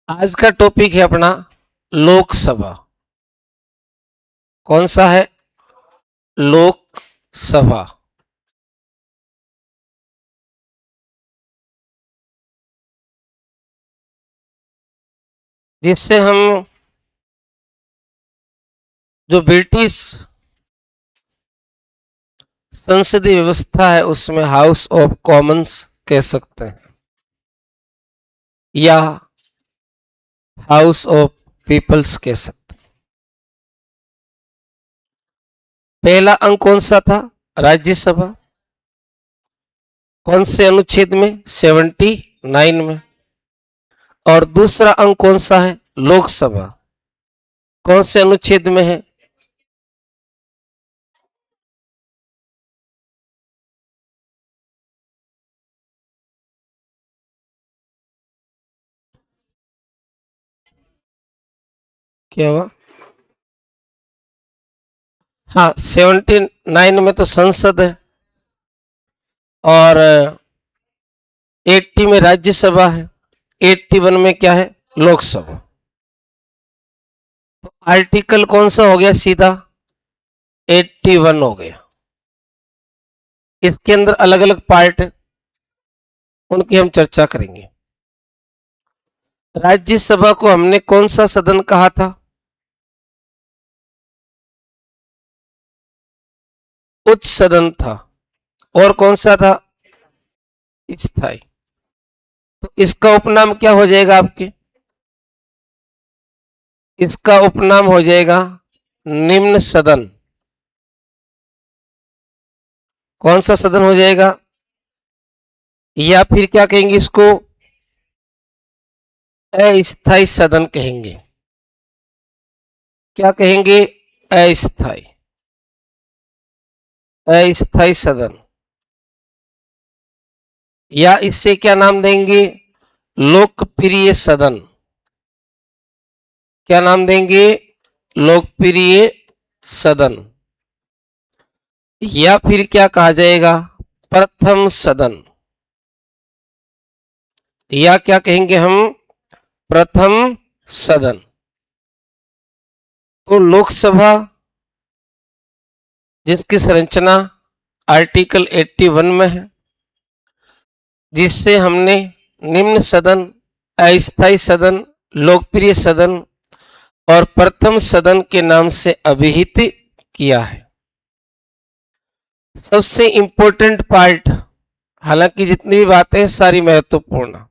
आज का टॉपिक है अपना लोकसभा। कौन सा है? लोकसभा। जिससे हम जो ब्रिटिश संसदीय व्यवस्था है उसमें हाउस ऑफ कॉमन्स कह सकते हैं या हाउस ऑफ पीपल्स कह सकते हैं। पहला अंक कौन सा था? राज्यसभा। कौन से अनुच्छेद में? 79 में। और दूसरा अंक कौन सा है? लोकसभा। कौन से अनुच्छेद में है? क्या हुआ? हाँ, 79 में तो संसद है और 80 में राज्यसभा है, 81 में क्या है? लोकसभा। तो आर्टिकल कौन सा हो गया? सीधा 81 हो गया। इसके अंदर अलग अलग पार्ट है, उनकी हम चर्चा करेंगे। राज्यसभा को हमने कौन सा सदन कहा था? उच्च सदन था। और कौन सा था? स्थायी। तो इसका उपनाम क्या हो जाएगा आपके? इसका उपनाम हो जाएगा निम्न सदन। कौन सा सदन हो जाएगा? या फिर क्या कहेंगे इसको? अस्थायी सदन कहेंगे। क्या कहेंगे? अस्थायी। अस्थायी सदन। या इससे क्या नाम देंगे? लोकप्रिय सदन। क्या नाम देंगे? लोकप्रिय सदन। या फिर क्या कहा जाएगा? प्रथम सदन। या क्या कहेंगे हम? प्रथम सदन। तो लोकसभा जिसकी संरचना आर्टिकल 81 में है, जिससे हमने निम्न सदन, अस्थायी सदन, लोकप्रिय सदन और प्रथम सदन के नाम से अभिहित किया है। सबसे इंपॉर्टेंट पार्ट, हालांकि जितनी भी बातें हैं सारी महत्वपूर्ण,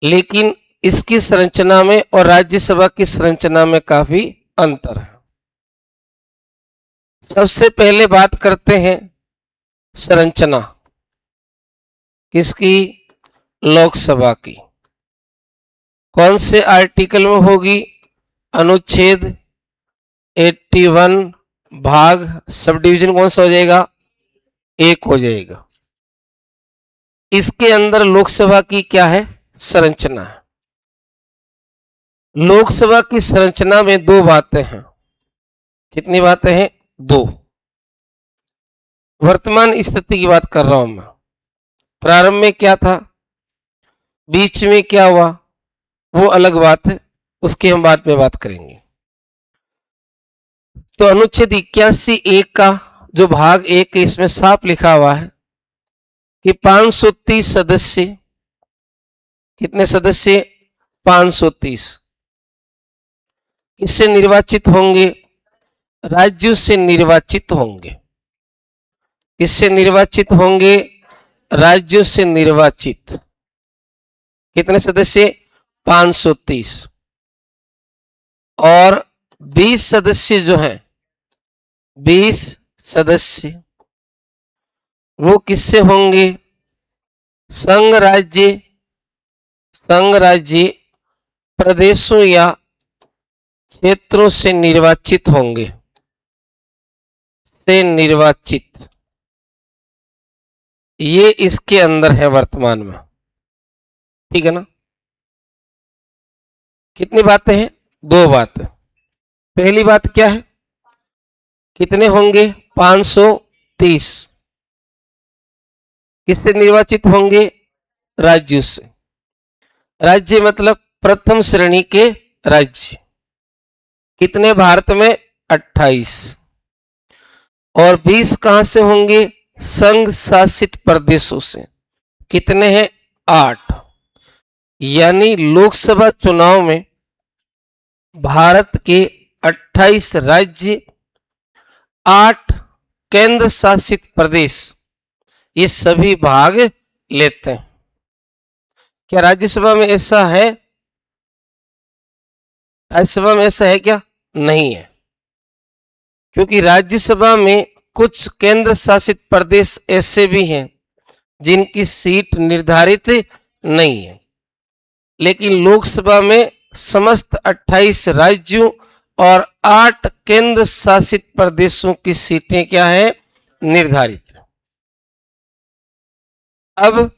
लेकिन इसकी संरचना में और राज्यसभा की संरचना में काफी अंतर है। सबसे पहले बात करते हैं संरचना किसकी? लोकसभा की। कौन से आर्टिकल में होगी? अनुच्छेद 81 भाग सब डिवीजन कौन सा हो जाएगा? 1 हो जाएगा। इसके अंदर लोकसभा की क्या है? संरचना है। लोकसभा की संरचना में दो बातें हैं। कितनी बातें हैं? दो। वर्तमान स्थिति की बात कर रहा हूं मैं। प्रारंभ में क्या था, बीच में क्या हुआ, वो अलग बात है, उसकी हम बाद में बात करेंगे। तो अनुच्छेद 81(1) का जो भाग 1 इसमें साफ लिखा हुआ है कि 530 सदस्य, कितने सदस्य? 530 किससे निर्वाचित होंगे? राज्यों से निर्वाचित होंगे। किससे निर्वाचित होंगे? राज्यों से निर्वाचित। कितने सदस्य? 530। और 20 सदस्य जो हैं, 20 सदस्य वो किससे होंगे? संघ राज्य प्रदेशों या क्षेत्रों से निर्वाचित होंगे। से निर्वाचित, ये इसके अंदर है वर्तमान में। ठीक है ना? कितनी बातें हैं? दो बातें। पहली बात क्या है? कितने होंगे? 530 किससे निर्वाचित होंगे? राज्यों से। राज्य मतलब प्रथम श्रेणी के राज्य। कितने भारत में? 28। और 20 कहां से होंगे? संघ शासित प्रदेशों से। कितने हैं? 8। यानी लोकसभा चुनाव में भारत के 28 राज्य, 8 केंद्र शासित प्रदेश, ये सभी भाग लेते हैं। क्या राज्यसभा में ऐसा है? राज्यसभा में ऐसा है क्या? नहीं है, क्योंकि राज्यसभा में कुछ केंद्र शासित प्रदेश ऐसे भी हैं जिनकी सीट निर्धारित नहीं है, लेकिन लोकसभा में समस्त 28 राज्यों और 8 केंद्र शासित प्रदेशों की सीटें क्या है? निर्धारित। अब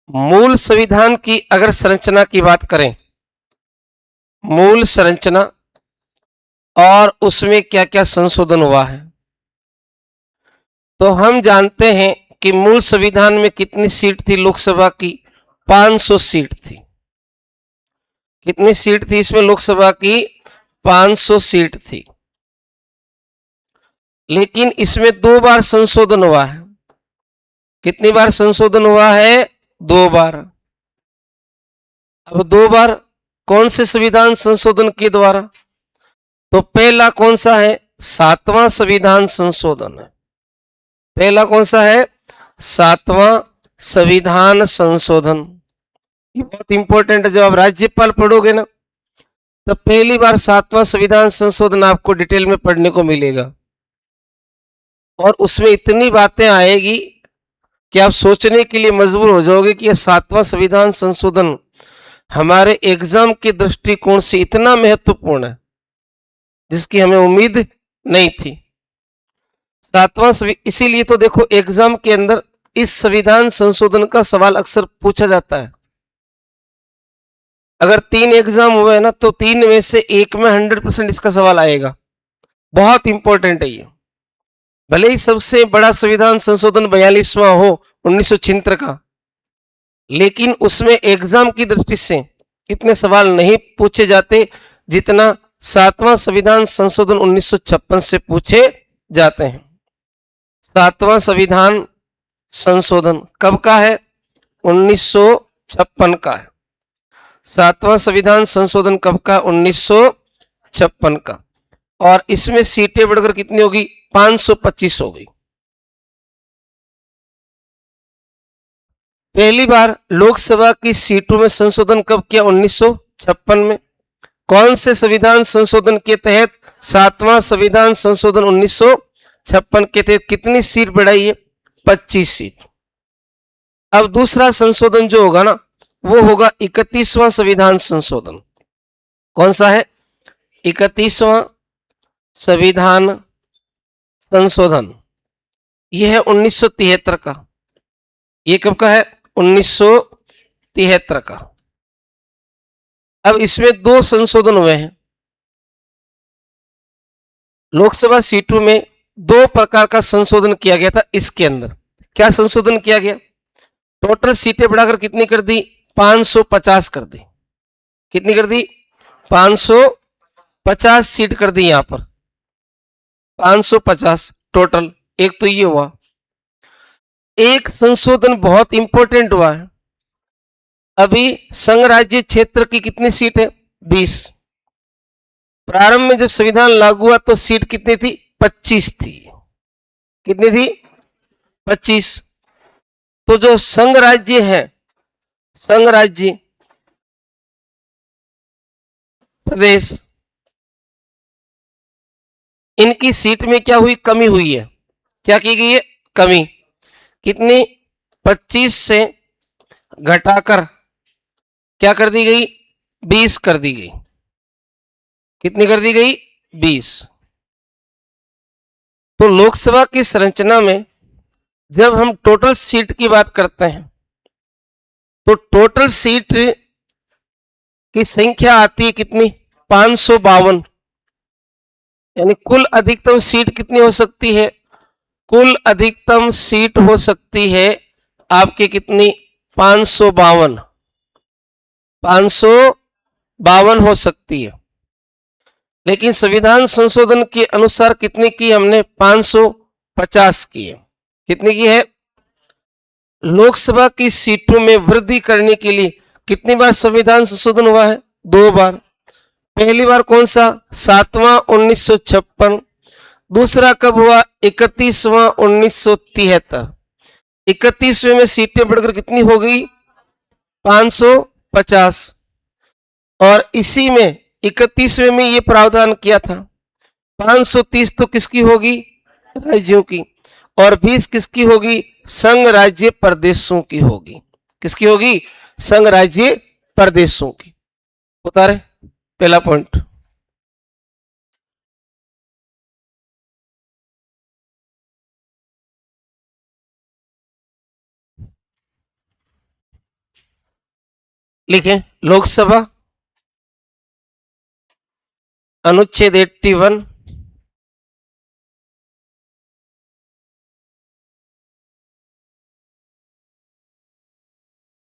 मूल संविधान की अगर संरचना की बात करें, मूल संरचना और उसमें क्या क्या संशोधन हुआ है, तो हम जानते हैं कि मूल संविधान में कितनी सीट थी लोकसभा की? 500 सीट थी। कितनी सीट थी इसमें लोकसभा की? 500 सीट थी। लेकिन इसमें 2 बार संशोधन हुआ है। कितनी बार संशोधन हुआ है? 2 बार। अब 2 बार कौन से संविधान संशोधन के द्वारा? तो पहला कौन सा है? 7वां संविधान संशोधन है। पहला कौन सा है? 7वां संविधान संशोधन। ये बहुत इंपॉर्टेंट है। जब आप राज्यपाल पढ़ोगे ना, तो पहली बार 7वां संविधान संशोधन आपको डिटेल में पढ़ने को मिलेगा, और उसमें इतनी बातें आएगी कि आप सोचने के लिए मजबूर हो जाओगे कि यह 7वां संविधान संशोधन हमारे एग्जाम के दृष्टिकोण से इतना महत्वपूर्ण है जिसकी हमें उम्मीद नहीं थी। 7वां, इसीलिए तो देखो एग्जाम के अंदर इस संविधान संशोधन का सवाल अक्सर पूछा जाता है। अगर 3 एग्जाम हुए ना, तो 3 में से 1 में 100% इसका सवाल आएगा। बहुत इंपॉर्टेंट है ये। भले ही सबसे बड़ा संविधान संशोधन 42वां हो 1976 का, लेकिन उसमें एग्जाम की दृष्टि से इतने सवाल नहीं पूछे जाते जितना 7वां संविधान संशोधन 1956 से पूछे जाते हैं। 7वां संविधान संशोधन कब का है? 1956 का है। 7वां संविधान संशोधन कब का? 1956 का। और इसमें सीटें बढ़कर कितनी होगी? 525 हो गई। पहली बार लोकसभा की सीटों में संशोधन कब किया? 1956 में। कौन से संविधान संशोधन के तहत? 7वां संविधान संशोधन 1956 के तहत कितनी सीट बढ़ाई है? 25 सीट। अब दूसरा संशोधन जो होगा ना, वो होगा 31वां संविधान संशोधन। कौन सा है? 31वां संविधान संशोधन। यह है 1973 का। ये कब का है? 1973 का। अब इसमें 2 संशोधन हुए हैं। लोकसभा सीटों में 2 प्रकार का संशोधन किया गया था। इसके अंदर क्या संशोधन किया गया? टोटल सीटें बढ़ाकर कितनी कर दी? 550 कर दी। कितनी कर दी? 550 सीट कर दी। यहां पर 550 टोटल। एक तो ये हुआ। एक संशोधन बहुत इंपॉर्टेंट हुआ है। अभी संघ राज्य क्षेत्र की कितनी सीट है? 20। प्रारंभ में जब संविधान लागू हुआ तो सीट कितनी थी? 25 थी। कितनी थी? 25। तो जो संघ राज्य है, संघ राज्य प्रदेश, इनकी सीट में क्या हुई? कमी हुई है। क्या की गई है? कमी। कितनी? 25 से घटाकर क्या कर दी गई? 20 कर दी गई। कितनी कर दी गई? 20। तो लोकसभा की संरचना में जब हम टोटल सीट की बात करते हैं, तो टोटल सीट की संख्या आती है कितनी? 552। यानी कुल अधिकतम सीट कितनी हो सकती है? कुल अधिकतम सीट हो सकती है आपके कितनी? 552। 552 हो सकती है, लेकिन संविधान संशोधन के अनुसार कितनी की हमने? 550 की है। कितनी की है? लोकसभा की सीटों में वृद्धि करने के लिए कितनी बार संविधान संशोधन हुआ है? 2 बार। पहली बार कौन सा? 7वां 1956। दूसरा कब हुआ? 31वां 1973। 31वें में सीटें बढ़कर कितनी हो गई? 550। और इसी में 31वें में ये प्रावधान किया था 530 तो किसकी होगी? राज्यों की। और 20 किसकी होगी? संघ राज्य प्रदेशों की होगी। किसकी होगी? संघ राज्य प्रदेशों की। बता रहे पहला पॉइंट। लिखें, लोकसभा अनुच्छेद 81,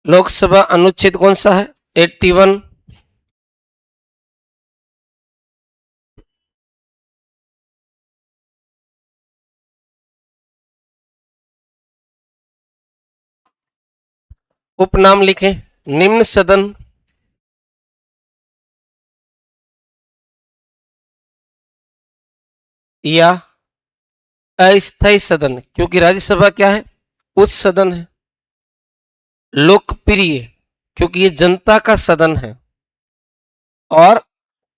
लोकसभा अनुच्छेद कौन सा है? 81। उपनाम लिखें, निम्न सदन या अस्थायी सदन, क्योंकि राज्यसभा क्या है? उच्च सदन है। लोकप्रिय, क्योंकि ये जनता का सदन है। और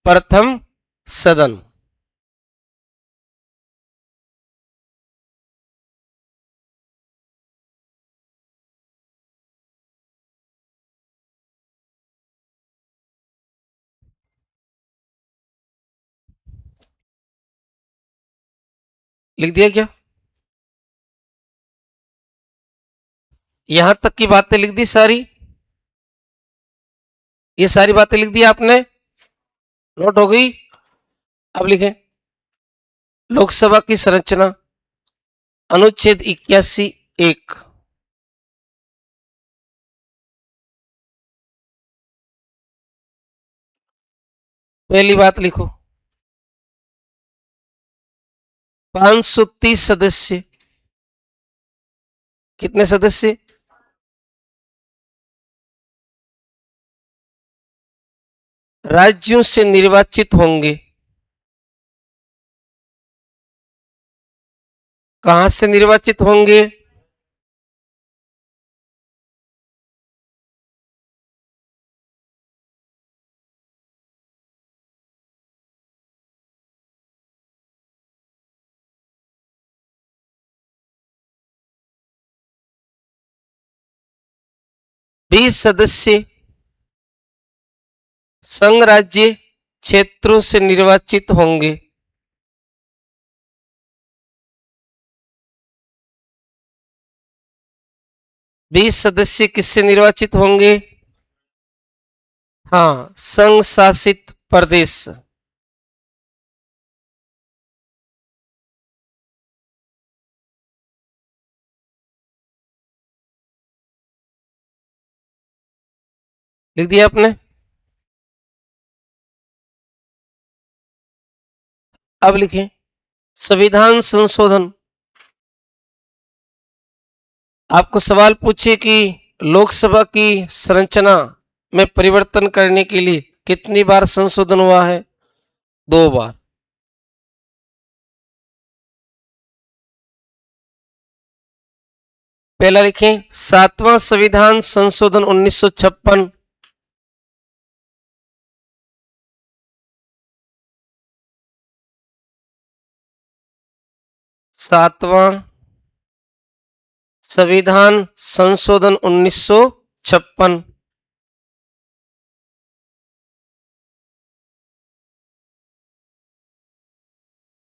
प्रथम सदन। लिख दिया क्या? यहां तक की बातें लिख दी सारी? ये सारी बातें लिख दी आपने? नोट हो गई? अब लिखें, लोकसभा की संरचना अनुच्छेद 81(1). पहली बात लिखो, 530 सदस्य। कितने सदस्य? राज्यों से निर्वाचित होंगे। कहां से निर्वाचित होंगे? बीस सदस्य संघ राज्य क्षेत्रों से निर्वाचित होंगे। बीस सदस्य किससे निर्वाचित होंगे? हाँ, संघ शासित प्रदेश। लिख दिया आपने? अब लिखें, संविधान संशोधन। आपको सवाल पूछे कि लोकसभा की संरचना में परिवर्तन करने के लिए कितनी बार संशोधन हुआ है? 2 बार। पहला लिखें, 7वां संविधान संशोधन 1956। 7वां संविधान संशोधन 1956।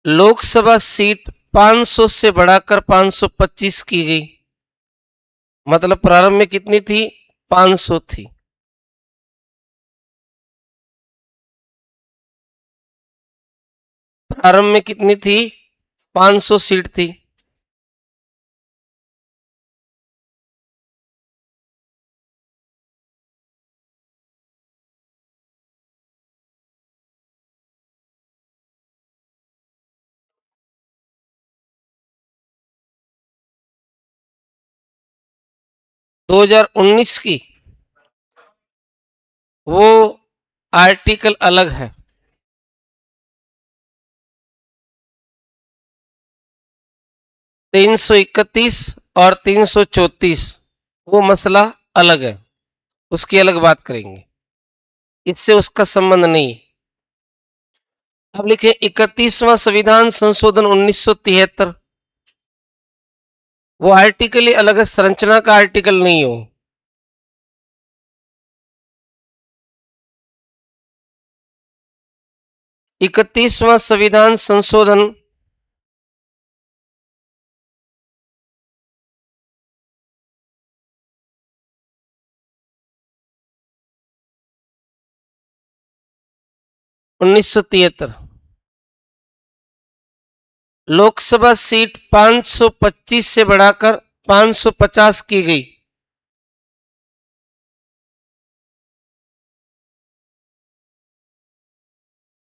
लोकसभा सीट 500 से बढ़ाकर 525 की गई। मतलब प्रारंभ में कितनी थी? 500 थी। प्रारंभ में कितनी थी? 500 सीट थी। 2019 की वो आर्टिकल अलग है। तीन सौ 31 और 334 वो मसला अलग है, उसकी अलग बात करेंगे, इससे उसका संबंध नहीं है। अब लिखे 31वां संविधान संशोधन 1973, वो आर्टिकल ही अलग है, संरचना का आर्टिकल नहीं हो। इकतीसवां संविधान संशोधन 1973, लोकसभा सीट 525 से बढ़ाकर 550 की गई।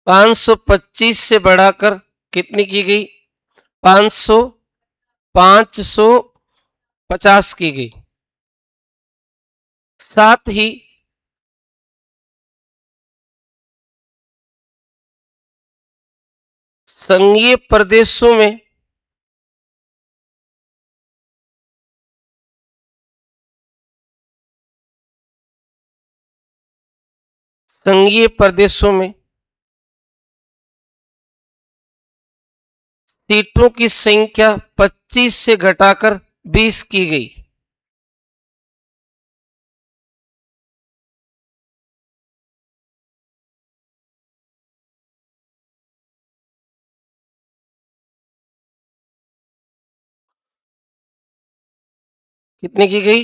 पांच सौ 25 से बढ़ाकर कितनी की गई? 550 की गई। साथ ही संघीय प्रदेशों में संघीय प्रदेशों में सीटों की संख्या 25 से घटाकर 20 की गई। कितनी की गई?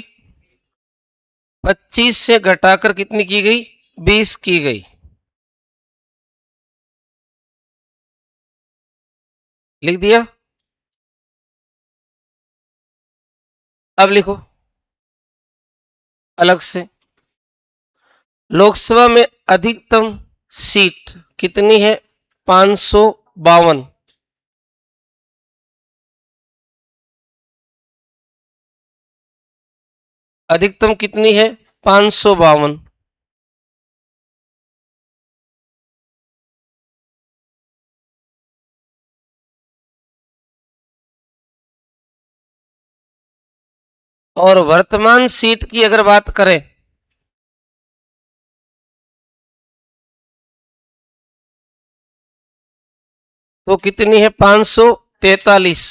25 से घटाकर कितनी की गई? 20 की गई। लिख दिया। अब लिखो अलग से, लोकसभा में अधिकतम सीट कितनी है? 552। अधिकतम कितनी है? 552। 'और वर्तमान सीट की अगर बात करें तो कितनी है? 543।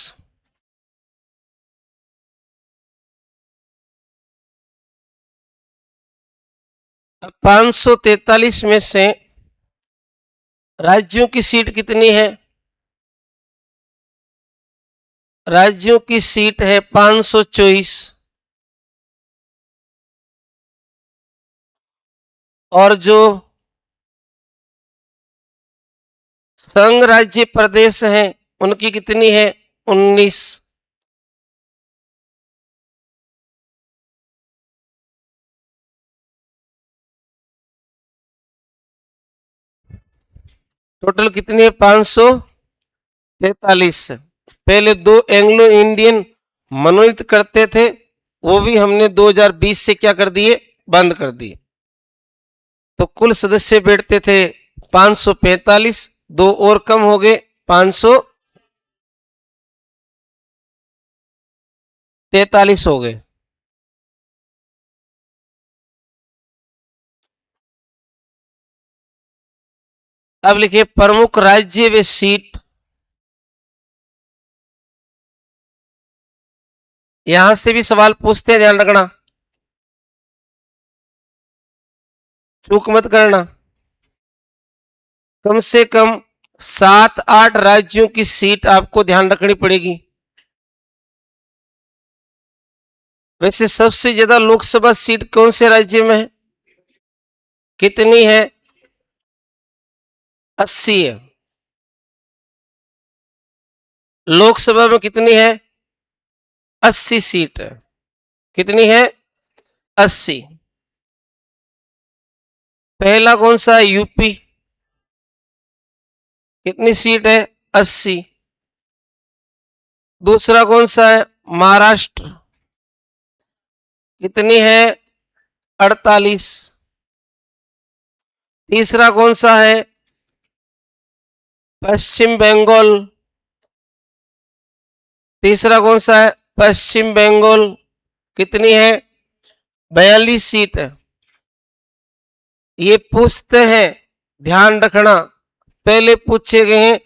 अब 543 में से राज्यों की सीट कितनी है? राज्यों की सीट है 524। और जो संघ राज्य प्रदेश हैं उनकी कितनी है? 19। टोटल कितनी है? 543। पहले 2 एंग्लो इंडियन मनोनीत करते थे, वो भी हमने 2020 से क्या कर दिए? बंद कर दिए। तो कुल सदस्य बैठते थे 545, 2 और कम हो गए, 543 हो गए। अब लिखिए प्रमुख राज्य व सीट। यहां से भी सवाल पूछते हैं, ध्यान रखना, चूक मत करना। कम से कम 7-8 राज्यों की सीट आपको ध्यान रखनी पड़ेगी। वैसे सबसे ज्यादा लोकसभा सीट कौन से राज्य में है? कितनी है? 80 है। लोकसभा में कितनी है? 80 सीट है। कितनी है? 80। पहला कौन सा है? यूपी। कितनी सीट है? 80। दूसरा कौन सा है? महाराष्ट्र। कितनी है? 48। तीसरा कौन सा है? पश्चिम बंगाल। तीसरा कौन सा है? पश्चिम बंगाल। कितनी है? 42 सीट है। ये पूछते हैं, ध्यान रखना, पहले पूछे गए हैं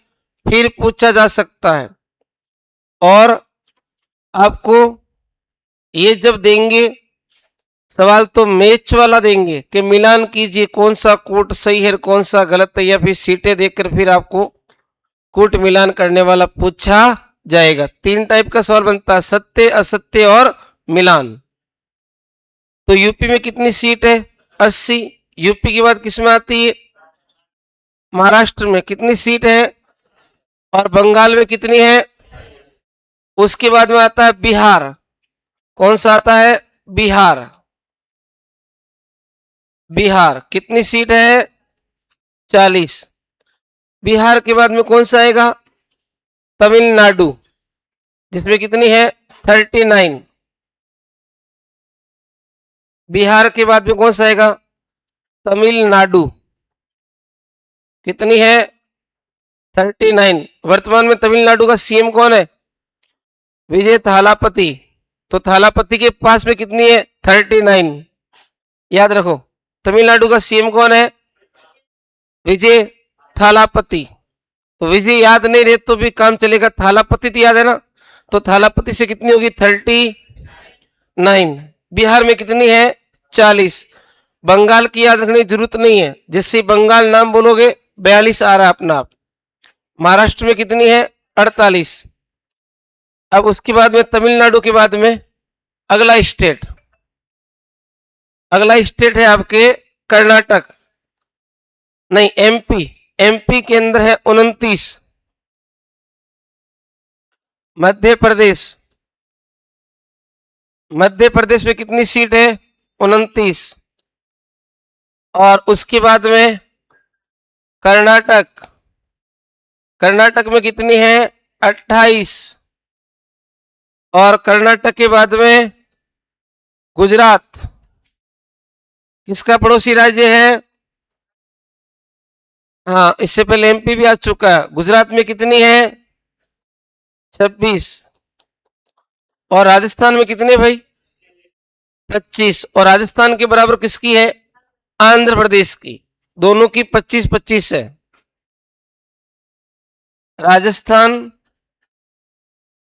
फिर पूछा जा सकता है। और आपको ये जब देंगे सवाल तो मैच वाला देंगे कि मिलान कीजिए कौन सा कोट सही है कौन सा गलत है, या फिर सीटें देखकर फिर आपको कोट मिलान करने वाला पूछा जाएगा। 3 टाइप का सवाल बनता है, सत्य, असत्य और मिलान। तो यूपी में कितनी सीट है? 80। यूपी के बाद किसमें आती है? महाराष्ट्र में कितनी सीट है? और बंगाल में कितनी है? उसके बाद में आता है बिहार। कौन सा आता है? बिहार। बिहार कितनी सीट है? 40। बिहार के बाद में कौन सा आएगा? तमिलनाडु, जिसमें कितनी है? 39। बिहार के बाद में कौन सा आएगा? तमिलनाडु, कितनी है? 39। वर्तमान में तमिलनाडु का सीएम कौन है? विजय थालापति। तो थालापति के पास में कितनी है? 39। याद रखो, तमिलनाडु का सीएम कौन है? विजय थालापति। तो विजय याद नहीं रहे तो भी काम चलेगा, थालापति तो याद है ना, तो थालापति से कितनी होगी? 39। बिहार में कितनी है? 40। बंगाल की याद रखने की जरूरत नहीं है, जिससे बंगाल नाम बोलोगे 42 आ रहा है अपना आप। महाराष्ट्र में कितनी है? 48। अब उसके बाद में तमिलनाडु के बाद में अगला स्टेट, अगला स्टेट है आपके कर्नाटक, नहीं एमपी। एमपी के अंदर है 29। मध्य प्रदेश, मध्य प्रदेश में कितनी सीट है? 29। और उसके बाद में कर्नाटक, कर्नाटक में कितनी है? 28। और कर्नाटक के बाद में गुजरात, किसका पड़ोसी राज्य है? हाँ, इससे पहले एमपी भी आ चुका है। गुजरात में कितनी है? 26। और राजस्थान में कितने भाई? 25। और राजस्थान के बराबर किसकी है? आंध्र प्रदेश की। दोनों की 25-25 है। राजस्थान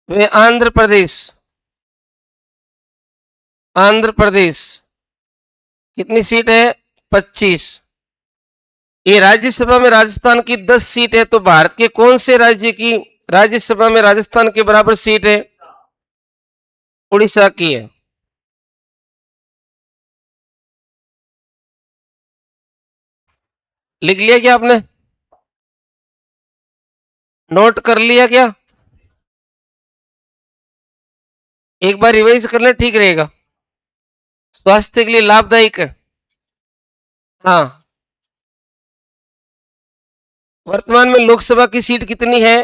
व आंध्र प्रदेश, आंध्र प्रदेश कितनी सीट है? 25। ये राज्यसभा में राजस्थान की 10 सीट है, तो भारत के कौन से राज्य की राज्यसभा में राजस्थान के बराबर सीट है? उड़ीसा की है। लिख लिया क्या आपने? नोट कर लिया क्या? एक बार रिवाइज कर ले, ठीक रहेगा, स्वास्थ्य के लिए लाभदायक है। हाँ, वर्तमान में लोकसभा की सीट कितनी है?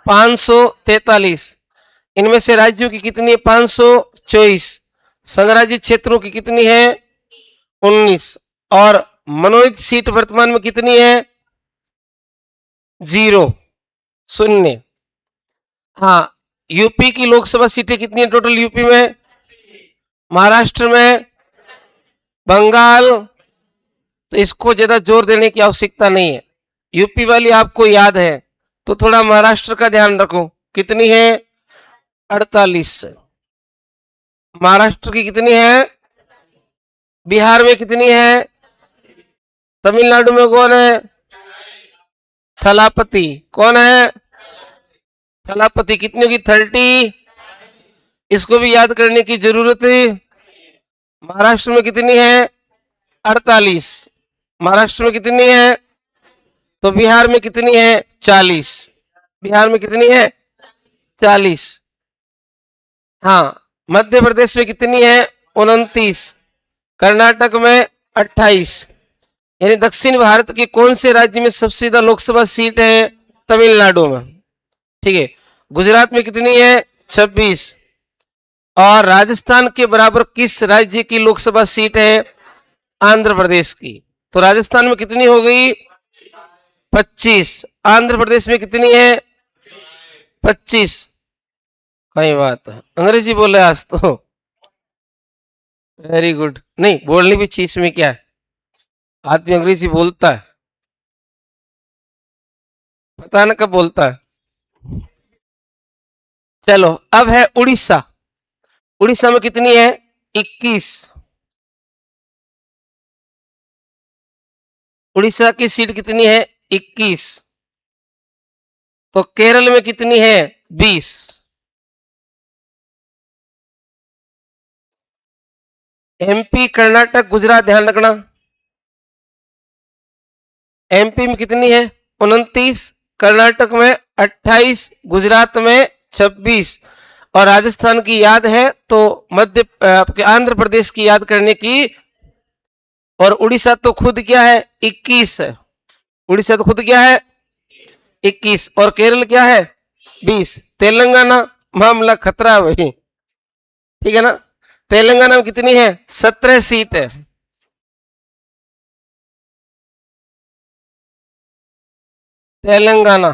543। इनमें से राज्यों की कितनी है? 524। संघराज्य क्षेत्रों की कितनी है? 19। और मनोनीत सीट वर्तमान में कितनी है? 0, शून्य। हाँ, यूपी की लोकसभा सीटें कितनी है टोटल यूपी में? महाराष्ट्र में, बंगाल, तो इसको ज्यादा जोर देने की आवश्यकता नहीं है, यूपी वाली आपको याद है, तो थोड़ा महाराष्ट्र का ध्यान रखो। कितनी है? 48। महाराष्ट्र की कितनी है? बिहार में कितनी है? तमिलनाडु में कौन है? थलापति। कौन है? थलापति। कितनी होगी? 30। इसको भी याद करने की जरूरत है। महाराष्ट्र में कितनी है? 48। महाराष्ट्र में कितनी है? तो बिहार में कितनी है? 40। बिहार में कितनी है? 40। हाँ, मध्य प्रदेश में कितनी है? 29। कर्नाटक में 28। यानी दक्षिण भारत के कौन से राज्य में सबसे ज्यादा लोकसभा सीट है? तमिलनाडु में। ठीक है। गुजरात में कितनी है? 26। और राजस्थान के बराबर किस राज्य की लोकसभा सीट है? आंध्र प्रदेश की। तो राजस्थान में कितनी हो गई? 25। आंध्र प्रदेश में कितनी है? 25। कई बात है, अंग्रेजी बोले आज तो। Very good. नहीं, बोलनी भी चीज में क्या है, आदमी अंग्रेजी बोलता है, पता ना कब बोलता है। चलो, अब है उड़ीसा। उड़ीसा में कितनी है? 21। उड़ीसा की सीट कितनी है? 21। तो केरल में कितनी है? 20। एमपी, कर्नाटक, गुजरात, ध्यान रखना। एमपी में कितनी है? 29। कर्नाटक में 28। गुजरात में 26। और राजस्थान की याद है तो मध्य आपके आंध्र प्रदेश की याद करने की। और उड़ीसा तो खुद क्या है? 21 है। उड़ीसा तो खुद क्या है? 21। और केरल क्या है? 20। तेलंगाना मामला खतरा है वही, ठीक है ना। तेलंगाना में कितनी है? 17 सीट है। तेलंगाना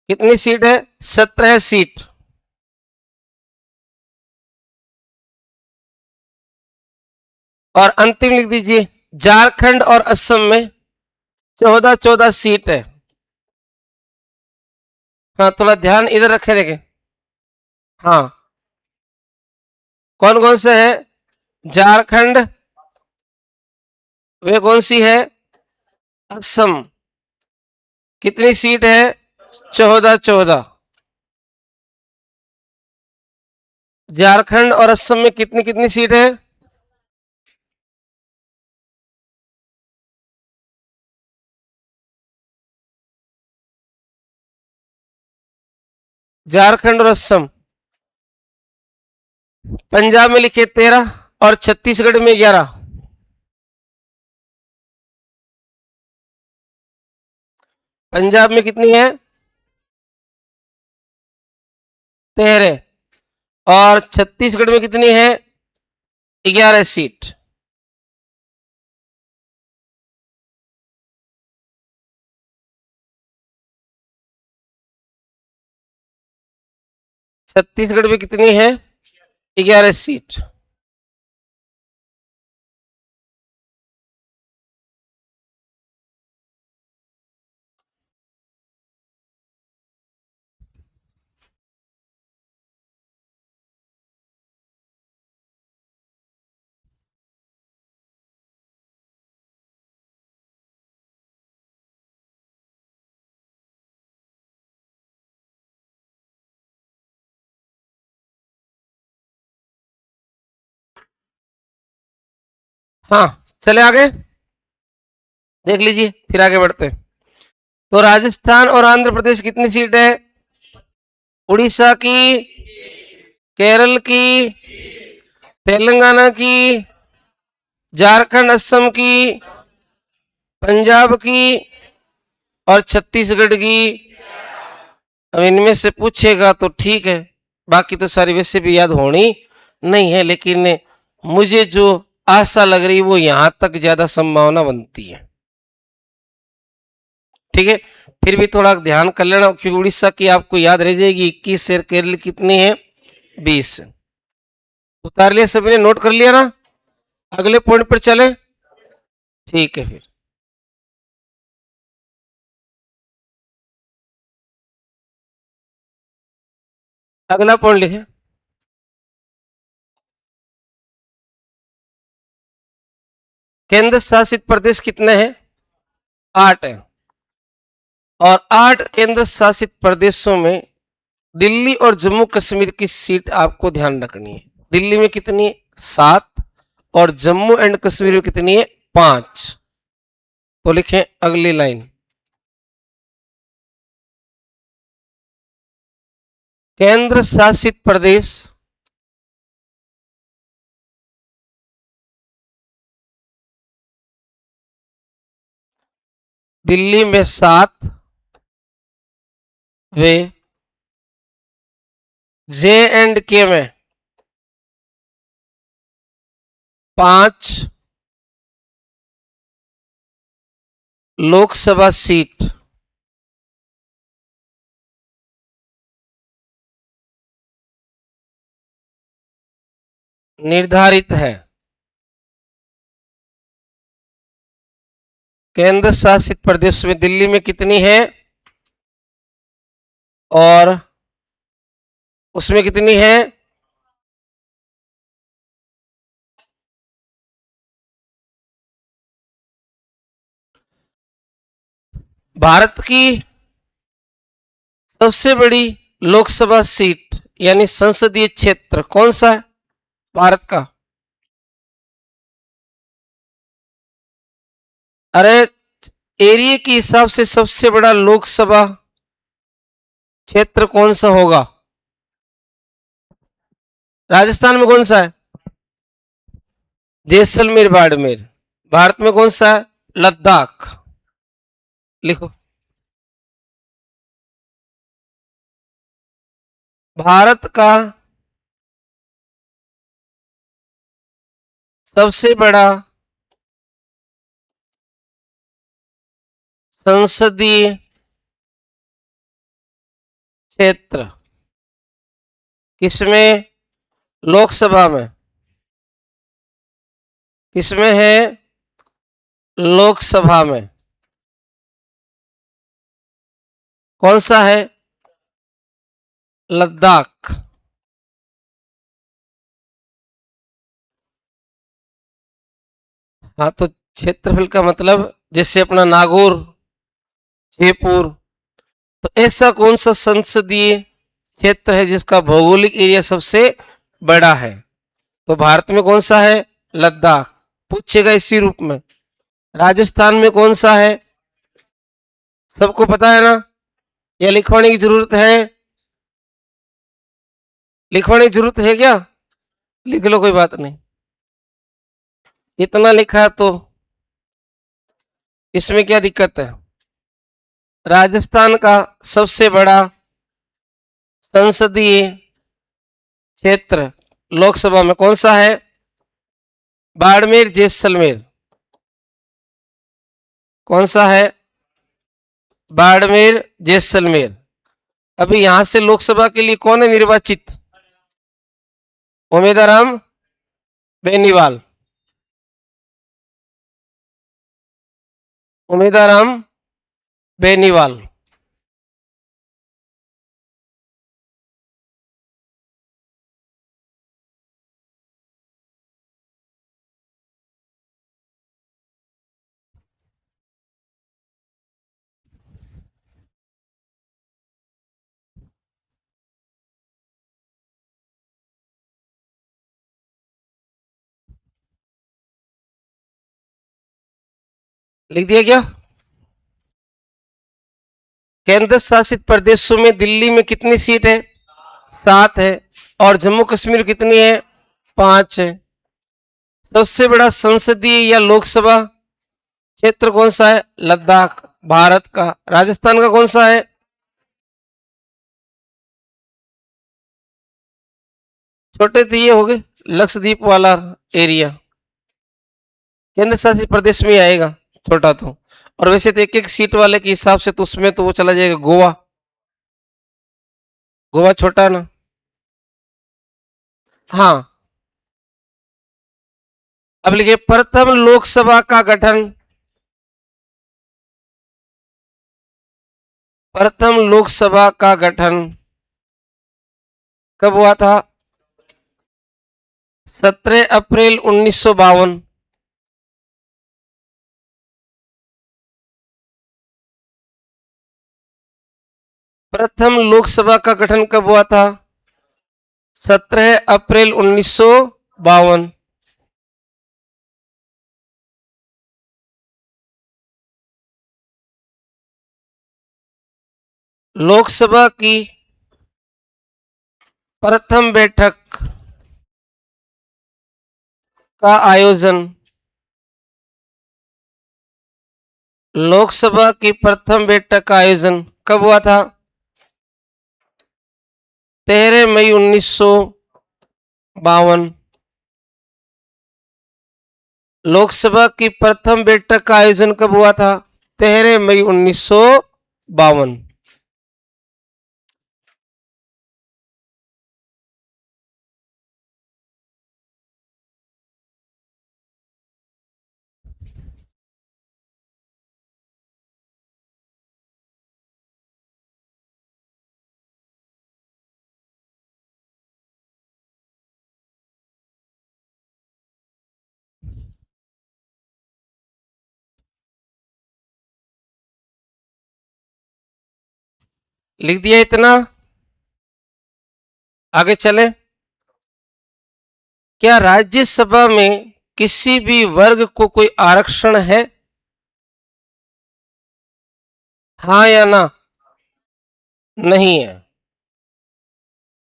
कितनी सीट है? 17 सीट। और अंतिम लिख दीजिए, झारखंड और असम में 14-14 सीट है। हाँ, थोड़ा ध्यान इधर रखे देखे। हाँ, कौन कौन से है? झारखंड, वे कौन सी है? असम। कितनी सीट है? 14-14। झारखंड और असम में कितनी कितनी सीट है? झारखंड और असम। पंजाब में लिखे 13 और छत्तीसगढ़ में 11। पंजाब में कितनी है? 13। और छत्तीसगढ़ में कितनी है? 11 सीट। छत्तीसगढ़ में कितनी है? 11 सीट। हाँ, चले आगे, देख लीजिए, फिर आगे बढ़ते हैं। तो राजस्थान और आंध्र प्रदेश कितनी सीट है? उड़ीसा की, केरल की, तेलंगाना की, झारखंड असम की, पंजाब की और छत्तीसगढ़ की। अब इनमें से पूछेगा तो ठीक है, बाकी तो सारी वैसे भी याद होनी नहीं है, लेकिन मुझे जो आशा लग रही वो यहां तक ज्यादा संभावना बनती है, ठीक है। फिर भी थोड़ा ध्यान कर लेना, क्योंकि उड़ीसा की आपको याद रह जाएगी 21 और केरल कितनी है? 20। उतार लिया सभी ने, नोट कर लिया ना? अगले पॉइंट पर चले, ठीक है। फिर अगला पॉइंट लिखे, केंद्र शासित प्रदेश कितने हैं? 8 है। और 8 केंद्र शासित प्रदेशों में दिल्ली और जम्मू कश्मीर की सीट आपको ध्यान रखनी है। दिल्ली में कितनी है? 7। और जम्मू एंड कश्मीर में कितनी है? 5। तो लिखें अगली लाइन, केंद्र शासित प्रदेश दिल्ली में 7, वे जे एंड के में 5 लोकसभा सीट निर्धारित है। केंद्र शासित प्रदेश में दिल्ली में कितनी है और उसमें कितनी है? भारत की सबसे बड़ी लोकसभा सीट यानी संसदीय क्षेत्र कौन सा है भारत का? अरे एरिया के हिसाब से सबसे बड़ा लोकसभा क्षेत्र कौन सा होगा? राजस्थान में कौन सा है? जैसलमेर बाड़मेर। भारत में कौन सा है? लद्दाख। लिखो। भारत का सबसे बड़ा संसदीय क्षेत्र किसमें? लोकसभा में। किसमें है? लोकसभा में। कौन सा है? लद्दाख। हाँ तो क्षेत्रफल का मतलब जैसे अपना नागौर, जयपुर, तो ऐसा कौन सा संसदीय क्षेत्र है जिसका भौगोलिक एरिया सबसे बड़ा है? तो भारत में कौन सा है? लद्दाख। पूछेगा इसी रूप में। राजस्थान में कौन सा है? सबको पता है ना? या लिखवाने की जरूरत है? लिखवाने की जरूरत है क्या? लिख लो, कोई बात नहीं। इतना लिखा है तो इसमें क्या दिक्कत है? राजस्थान का सबसे बड़ा संसदीय क्षेत्र लोकसभा में कौन सा है? बाड़मेर जैसलमेर। कौन सा है? बाड़मेर जैसलमेर। अभी यहां से लोकसभा के लिए कौन है निर्वाचित? उमेदराम बेनीवाल। उमेदराम बेनीवाल। लिख दिया क्या? केंद्र शासित प्रदेशों में दिल्ली में कितनी सीट है? 7 है। और जम्मू कश्मीर कितनी है? 5 है। सबसे बड़ा संसदीय या लोकसभा क्षेत्र कौन सा है? लद्दाख भारत का। राजस्थान का कौन सा है? छोटे तो ये हो गए लक्षद्वीप वाला एरिया, केंद्र शासित प्रदेश में ही आएगा छोटा तो। और वैसे तो एक एक सीट वाले के हिसाब से तो उसमें तो वो चला जाएगा गोवा। गोवा छोटा है ना। हाँ। अब लिखिए प्रथम लोकसभा का गठन। प्रथम लोकसभा का गठन कब हुआ था? 17 अप्रैल 1952। प्रथम लोकसभा का गठन कब हुआ था? 17 अप्रैल 1952। लोकसभा की प्रथम बैठक का आयोजन। लोकसभा की प्रथम बैठक का आयोजन कब हुआ था? 13 मई 1952। लोकसभा की प्रथम बैठक का आयोजन कब हुआ था? 13 मई 1952। लिख दिया इतना, आगे चले। क्या राज्यसभा में किसी भी वर्ग को कोई आरक्षण है? हाँ या ना? नहीं है।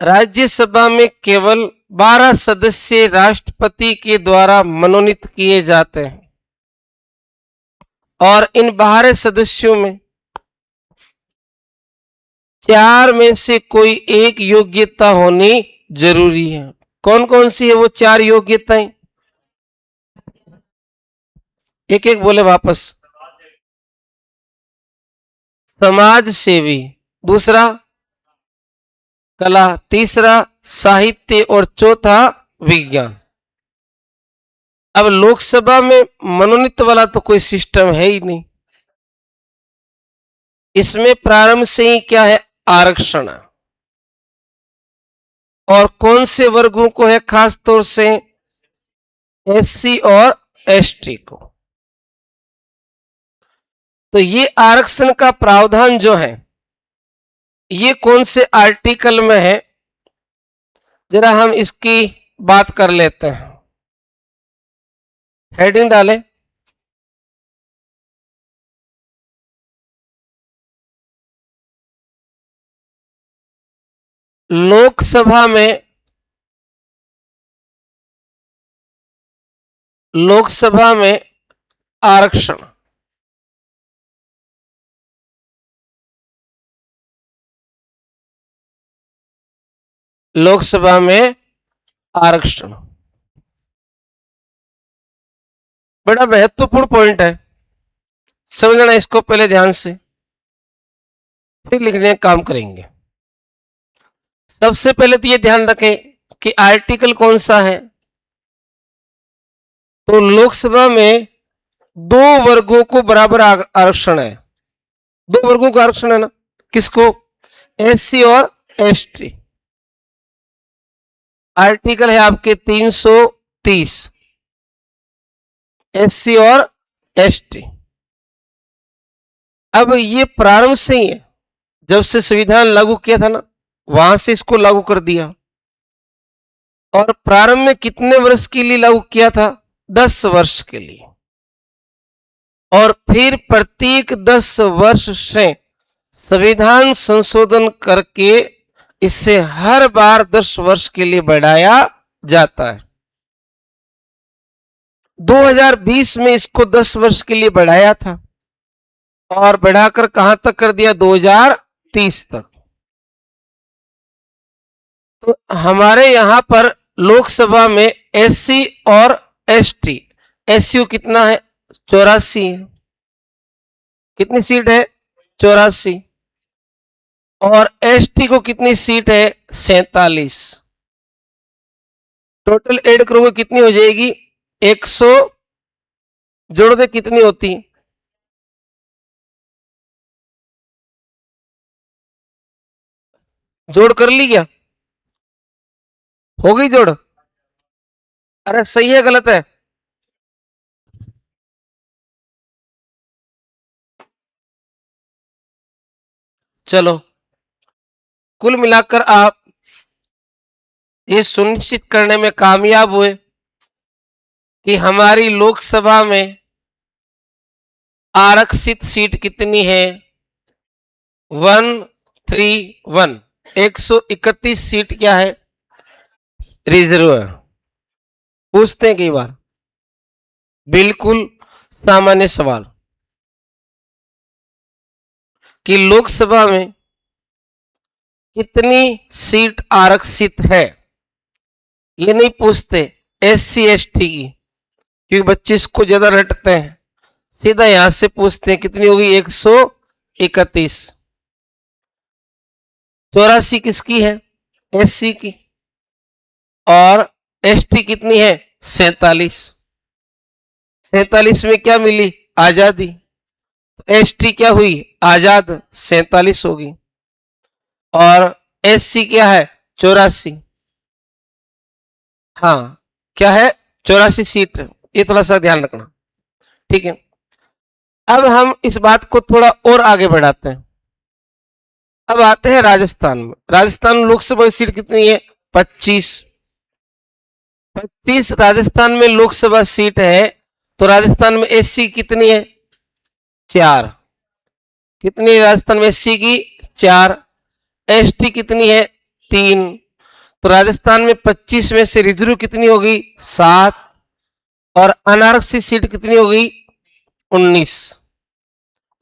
राज्यसभा में केवल 12 सदस्य राष्ट्रपति के द्वारा मनोनीत किए जाते हैं और इन 12 सदस्यों में 4 में से कोई एक योग्यता होनी जरूरी है। कौन कौन सी है वो 4 योग्यताएं? एक एक बोले वापस। समाज सेवी, दूसरा कला, तीसरा साहित्य और चौथा विज्ञान। अब लोकसभा में मनोनीत वाला तो कोई सिस्टम है ही नहीं। इसमें प्रारंभ से ही क्या है? आरक्षण। और कौन से वर्गों को है? खास तौर से एससी और एसटी को। तो ये आरक्षण का प्रावधान जो है ये कौन से आर्टिकल में है? जरा हम इसकी बात कर लेते हैं। हेडिंग डालें। लोकसभा में आरक्षण। लोकसभा में आरक्षण बड़ा महत्वपूर्ण पॉइंट है, समझना इसको पहले ध्यान से, फिर लिखने का काम करेंगे। सबसे पहले तो ये ध्यान रखें कि आर्टिकल कौन सा है। तो लोकसभा में 2 वर्गों को बराबर आरक्षण है। 2 वर्गों का आरक्षण है ना? किसको? एससी और एसटी। आर्टिकल है आपके 330, एससी और एसटी। अब ये प्रारंभ से ही है, जब से संविधान लागू किया था ना वहां से इसको लागू कर दिया। और प्रारंभ में कितने वर्ष के लिए लागू किया था? 10 वर्ष के लिए। और फिर प्रत्येक 10 वर्ष से संविधान संशोधन करके इसे हर बार 10 वर्ष के लिए बढ़ाया जाता है। 2020 में इसको 10 वर्ष के लिए बढ़ाया था और बढ़ाकर कहां तक कर दिया? 2030 तक। तो हमारे यहां पर लोकसभा में एससी और एसटी, एसयू कितना है? 84 है। कितनी सीट है? 84। और एसटी को कितनी सीट है? 47। टोटल ऐड करोगे कितनी हो जाएगी? 100। जोड़ दे कितनी होती? जोड़ कर ली क्या? हो गई जोड़? अरे सही है गलत है? चलो, कुल मिलाकर आप ये सुनिश्चित करने में कामयाब हुए कि हमारी लोकसभा में आरक्षित सीट कितनी है? 131। 131 सीट क्या है? रिजर्व है। पूछते हैं कई बार, बिल्कुल सामान्य सवाल, कि लोकसभा में कितनी सीट आरक्षित है, ये नहीं पूछते SC ST की, क्योंकि बच्चे इसको ज्यादा रटते हैं, सीधा यहां से पूछते हैं कितनी होगी 131। 84 किसकी है, SC की, और ST कितनी है 47। 47 में क्या मिली, आजादी, तो ST क्या हुई, आजाद, 47 होगी, और SC क्या है 84। हाँ क्या है 84 सीट, ये थोड़ा सा ध्यान रखना, ठीक है। अब हम इस बात को थोड़ा और आगे बढ़ाते हैं। अब आते हैं राजस्थान में। राजस्थान में लोकसभा सीट कितनी है 25। 25 राजस्थान में लोकसभा सीट है, तो राजस्थान में SC कितनी है 4। कितनी है राजस्थान में SC की 4। ST कितनी है 3। तो राजस्थान में 25 में से रिजर्व कितनी होगी 7, और अनारक्षित सीट कितनी होगी 19।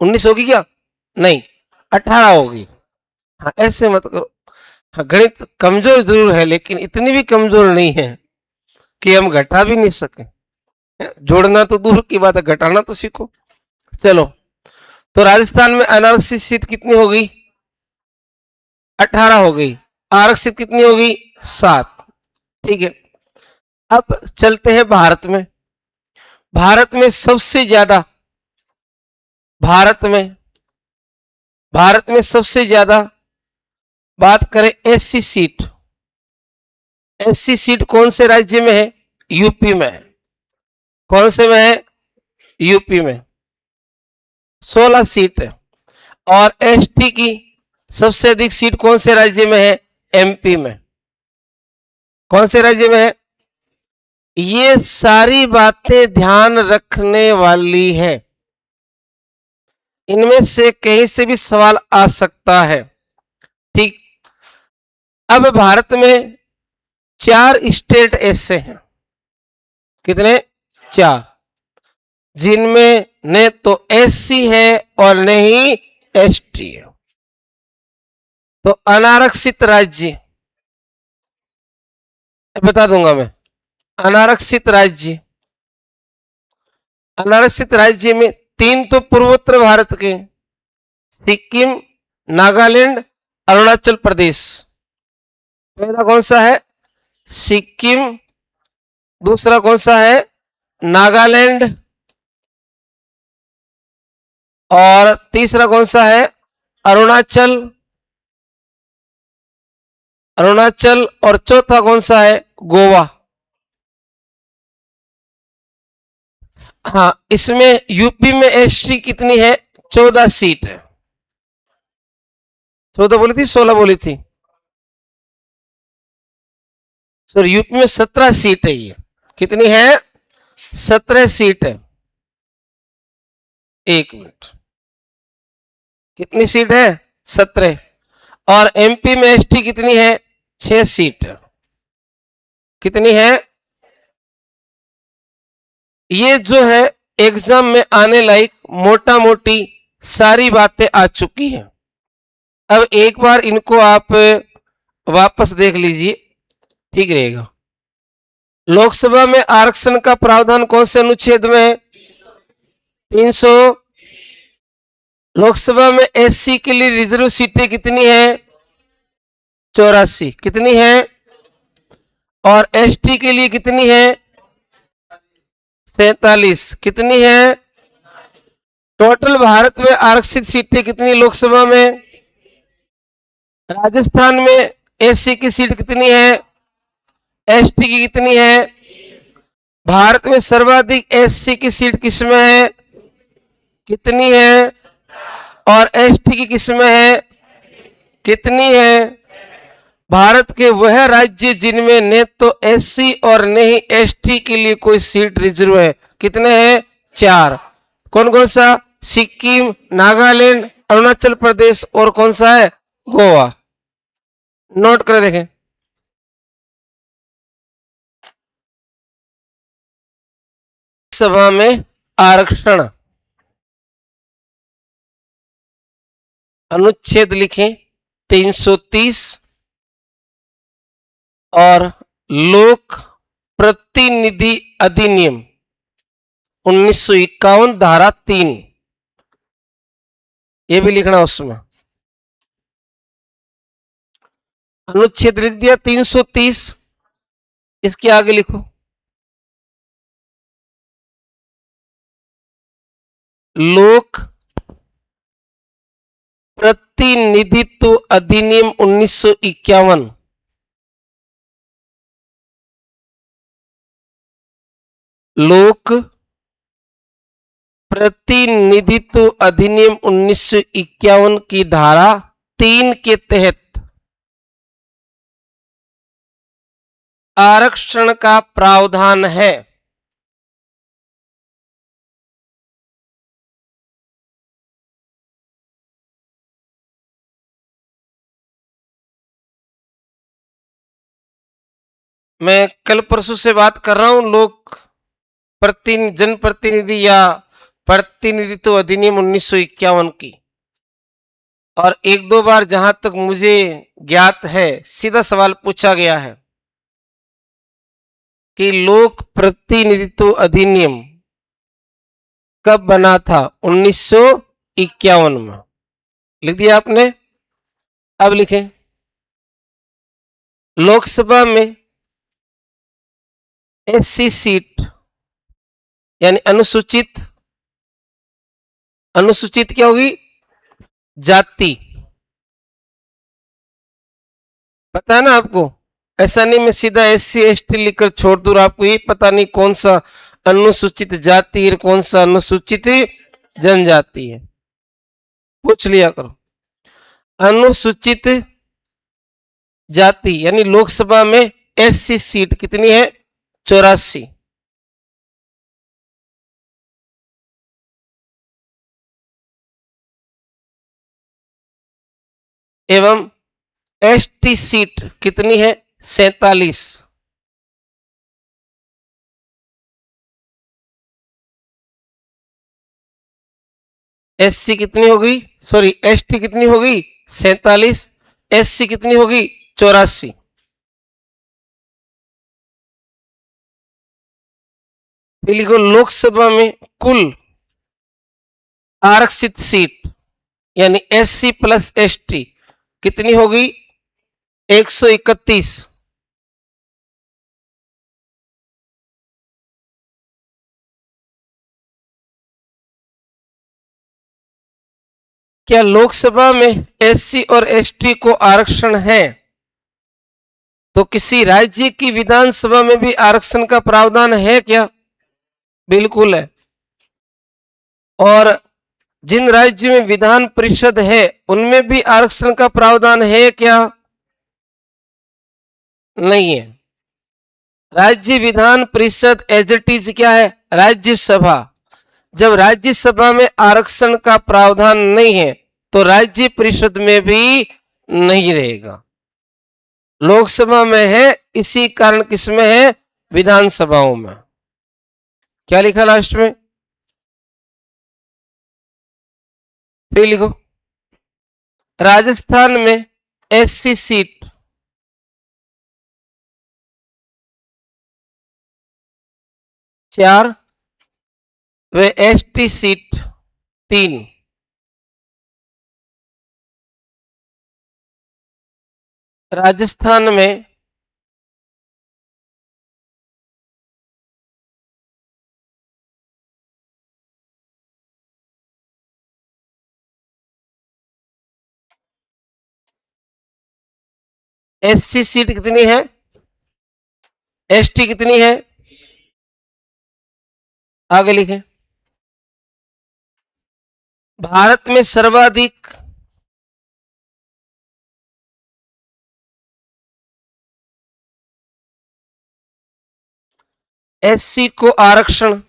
19 होगी क्या, नहीं 18 होगी। हाँ ऐसे मत करो, हाँ गणित कमजोर जरूर है लेकिन इतनी भी कमजोर नहीं है कि हम घटा भी नहीं सके। जोड़ना तो दूर की बात है, घटाना तो सीखो। चलो, तो राजस्थान में अनारक्षित सीट कितनी होगी 18 हो गई, आरक्षित कितनी होगी 7, ठीक है। अब चलते हैं भारत में। भारत में सबसे ज्यादा, भारत में सबसे ज्यादा बात करें SC सीट, SC सीट कौन से राज्य में है, यूपी में है। कौन से में है, यूपी में 16 सीट है। और ST की सबसे अधिक सीट कौन से राज्य में है, MP में। कौन से राज्य में है, ये सारी बातें ध्यान रखने वाली है, इनमें से कहीं से भी सवाल आ सकता है, ठीक। अब भारत में 4 स्टेट ऐसे हैं, कितने 4, जिनमें न तो SC है और न ही ST है। तो अनारक्षित राज्य बता दूंगा मैं, अनारक्षित राज्य, अनारक्षित राज्य में 3 तो पूर्वोत्तर भारत के, सिक्किम, नागालैंड, अरुणाचल प्रदेश। पहला कौन सा है, सिक्किम, दूसरा कौन सा है, नागालैंड, और तीसरा कौन सा है, अरुणाचल, अरुणाचल, और चौथा कौन सा है, गोवा। हाँ इसमें यूपी में ST कितनी है 14 सीट है। 14 बोली थी 16 बोली थी, सॉरी यूपी में 17 सीट है, ये कितनी है 17 सीट है। एक मिनट, कितनी सीट है 17। और MP में ST कितनी है 6 सीट, कितनी है, ये जो है एग्जाम में आने लायक मोटा मोटी सारी बातें आ चुकी हैं। अब एक बार इनको आप वापस देख लीजिए, ठीक रहेगा। लोकसभा में आरक्षण का प्रावधान कौन से अनुच्छेद में है, 300। लोकसभा में SC के लिए रिजर्व सीटें कितनी है 84, कितनी है, और ST के लिए कितनी है 47, कितनी है। टोटल भारत में आरक्षित सीटें कितनी लोकसभा में, राजस्थान में SC की सीट कितनी है, ST की कितनी है। भारत में सर्वाधिक SC की सीट किसमें है, कितनी है, और ST की किसमें है, कितनी है। भारत के वह राज्य जिनमें न तो SC और न ही ST के लिए कोई सीट रिजर्व है, कितने हैं 4। कौन कौन सा, सिक्किम, नागालैंड, अरुणाचल प्रदेश, और कौन सा है गोवा। नोट कर देखें, सभा में आरक्षण अनुच्छेद लिखें 330 और लोक प्रतिनिधि अधिनियम 1951 धारा 3, ये भी लिखना उसमें। अनुच्छेद लिख दिया 330, इसके आगे लिखो लोक प्रतिनिधित्व अधिनियम 1951, लोक प्रतिनिधित्व अधिनियम 1951 की धारा 3 के तहत आरक्षण का प्रावधान है। मैं कल परसों से बात कर रहा हूं लोक जनप्रतिनिधि या प्रतिनिधित्व अधिनियम 1951 की, और एक दो बार जहां तक मुझे ज्ञात है सीधा सवाल पूछा गया है कि लोक प्रतिनिधित्व अधिनियम कब बना था? 1951 में। लिख दिया आपने? अब लिखें लोकसभा में एससी सीट यानी अनुसूचित, अनुसूचित क्या होगी? जाति। पता है ना आपको? ऐसा नहीं मैं सीधा एससी एसटी लिखकर छोड़ दूं, आपको ये पता नहीं कौन सा अनुसूचित जाति है कौन सा अनुसूचित जनजाति है, पूछ लिया करो। अनुसूचित जाति यानी लोकसभा में एससी सीट कितनी है? 84। एवं एसटी सीट कितनी है? 47। एससी कितनी होगी? सॉरी एसटी कितनी होगी? 47। एससी कितनी होगी? 84। लिखो लोकसभा में कुल आरक्षित सीट यानी एससी प्लस एसटी कितनी होगी? 131। क्या लोकसभा में एससी और एसटी को आरक्षण है तो किसी राज्य की विधानसभा में भी आरक्षण का प्रावधान है क्या? बिल्कुल है। और जिन राज्यों में विधान परिषद है उनमें भी आरक्षण का प्रावधान है क्या? नहीं है। राज्य Vidhan Parishad as it is क्या है? राज्यसभा। जब राज्यसभा में आरक्षण का प्रावधान नहीं है तो राज्य परिषद में भी नहीं रहेगा। लोकसभा में है, इसी कारण किसमें है? विधानसभाओं में। क्या लिखा लास्ट में? फिर लिखो राजस्थान में एससी सीट 4 व एसटी सीट 3। राजस्थान में एससी सीट कितनी है? एसटी कितनी है? आगे लिखें भारत में सर्वाधिक एससी को आरक्षण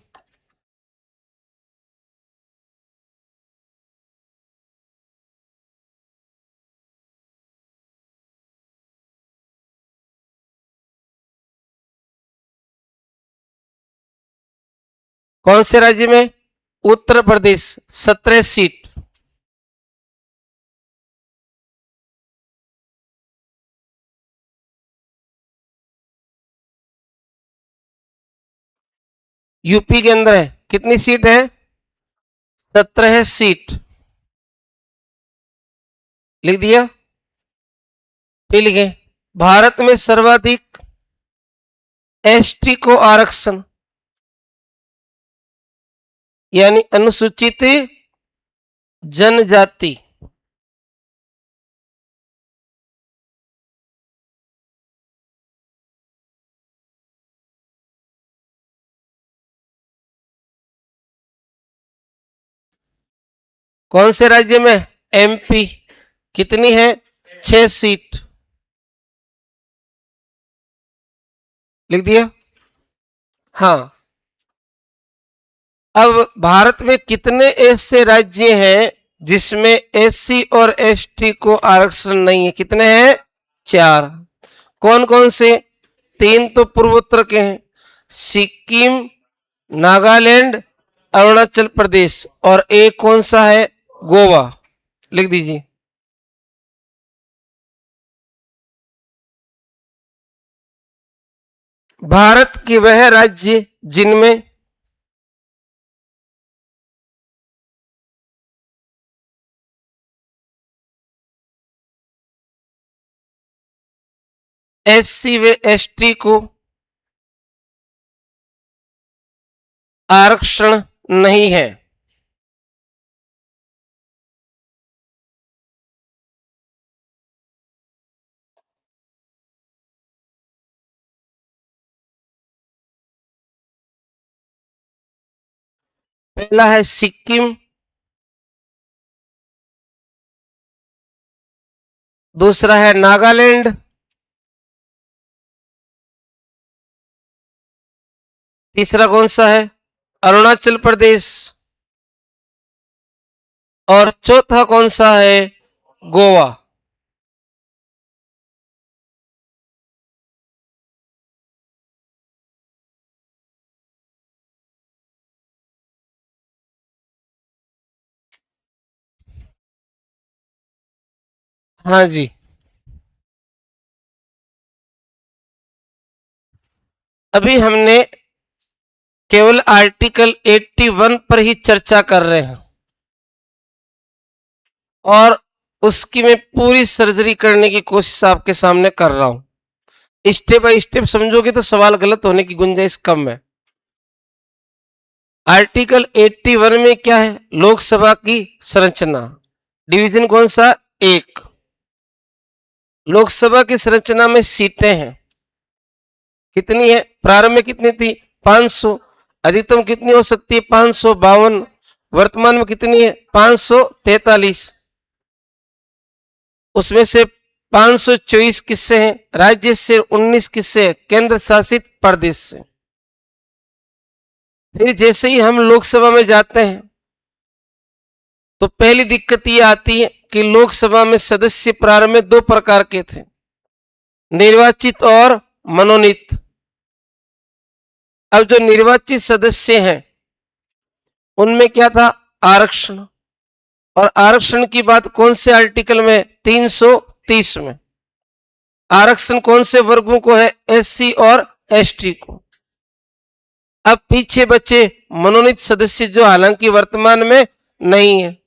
कौन से राज्य में? उत्तर प्रदेश 17 सीट। यूपी के अंदर है, कितनी सीट है? 17 सीट। लिख दिया? फिर लिखे भारत में सर्वाधिक एसटी को आरक्षण यानी अनुसूचित जनजाति कौन से राज्य में? एमपी। कितनी है? 6 सीट। लिख दिया? हाँ। अब भारत में कितने ऐसे राज्य हैं जिसमें एससी और एसटी को आरक्षण नहीं है? कितने हैं? 4। कौन कौन से? 3 तो पूर्वोत्तर के हैं, सिक्किम, नागालैंड, अरुणाचल प्रदेश, और एक कौन सा है? गोवा। लिख दीजिए। भारत के वह राज्य जिनमें एससी व एसटी को आरक्षण नहीं है। पहला है सिक्किम, दूसरा है नागालैंड, तीसरा कौन सा है? अरुणाचल प्रदेश, और चौथा कौन सा है? गोवा। हाँ जी। अभी हमने केवल आर्टिकल 81 पर ही चर्चा कर रहे हैं और उसकी मैं पूरी सर्जरी करने की कोशिश आपके सामने कर रहा हूं। स्टेप बाय स्टेप समझोगे तो सवाल गलत होने की गुंजाइश कम है। आर्टिकल 81 में क्या है? लोकसभा की संरचना। डिवीजन कौन सा? 1। लोकसभा की संरचना में सीटें हैं, कितनी है? प्रारंभ में कितनी थी? 500। अधिकतम कितनी हो सकती है? 552। वर्तमान में कितनी है? 543। उसमें से 524 किससे हैं? राज्य से। 19 किससे है? केंद्र शासित प्रदेश से। फिर जैसे ही हम लोकसभा में जाते हैं तो पहली दिक्कत ये आती है कि लोकसभा में सदस्य प्रारंभ में 2 प्रकार के थे, निर्वाचित और मनोनीत। अब जो निर्वाचित सदस्य हैं उनमें क्या था? आरक्षण। और आरक्षण की बात कौन से आर्टिकल में? 330 में। आरक्षण कौन से वर्गों को है? एससी और एसटी को। अब पीछे बचे मनोनीत सदस्य जो हालांकि वर्तमान में नहीं है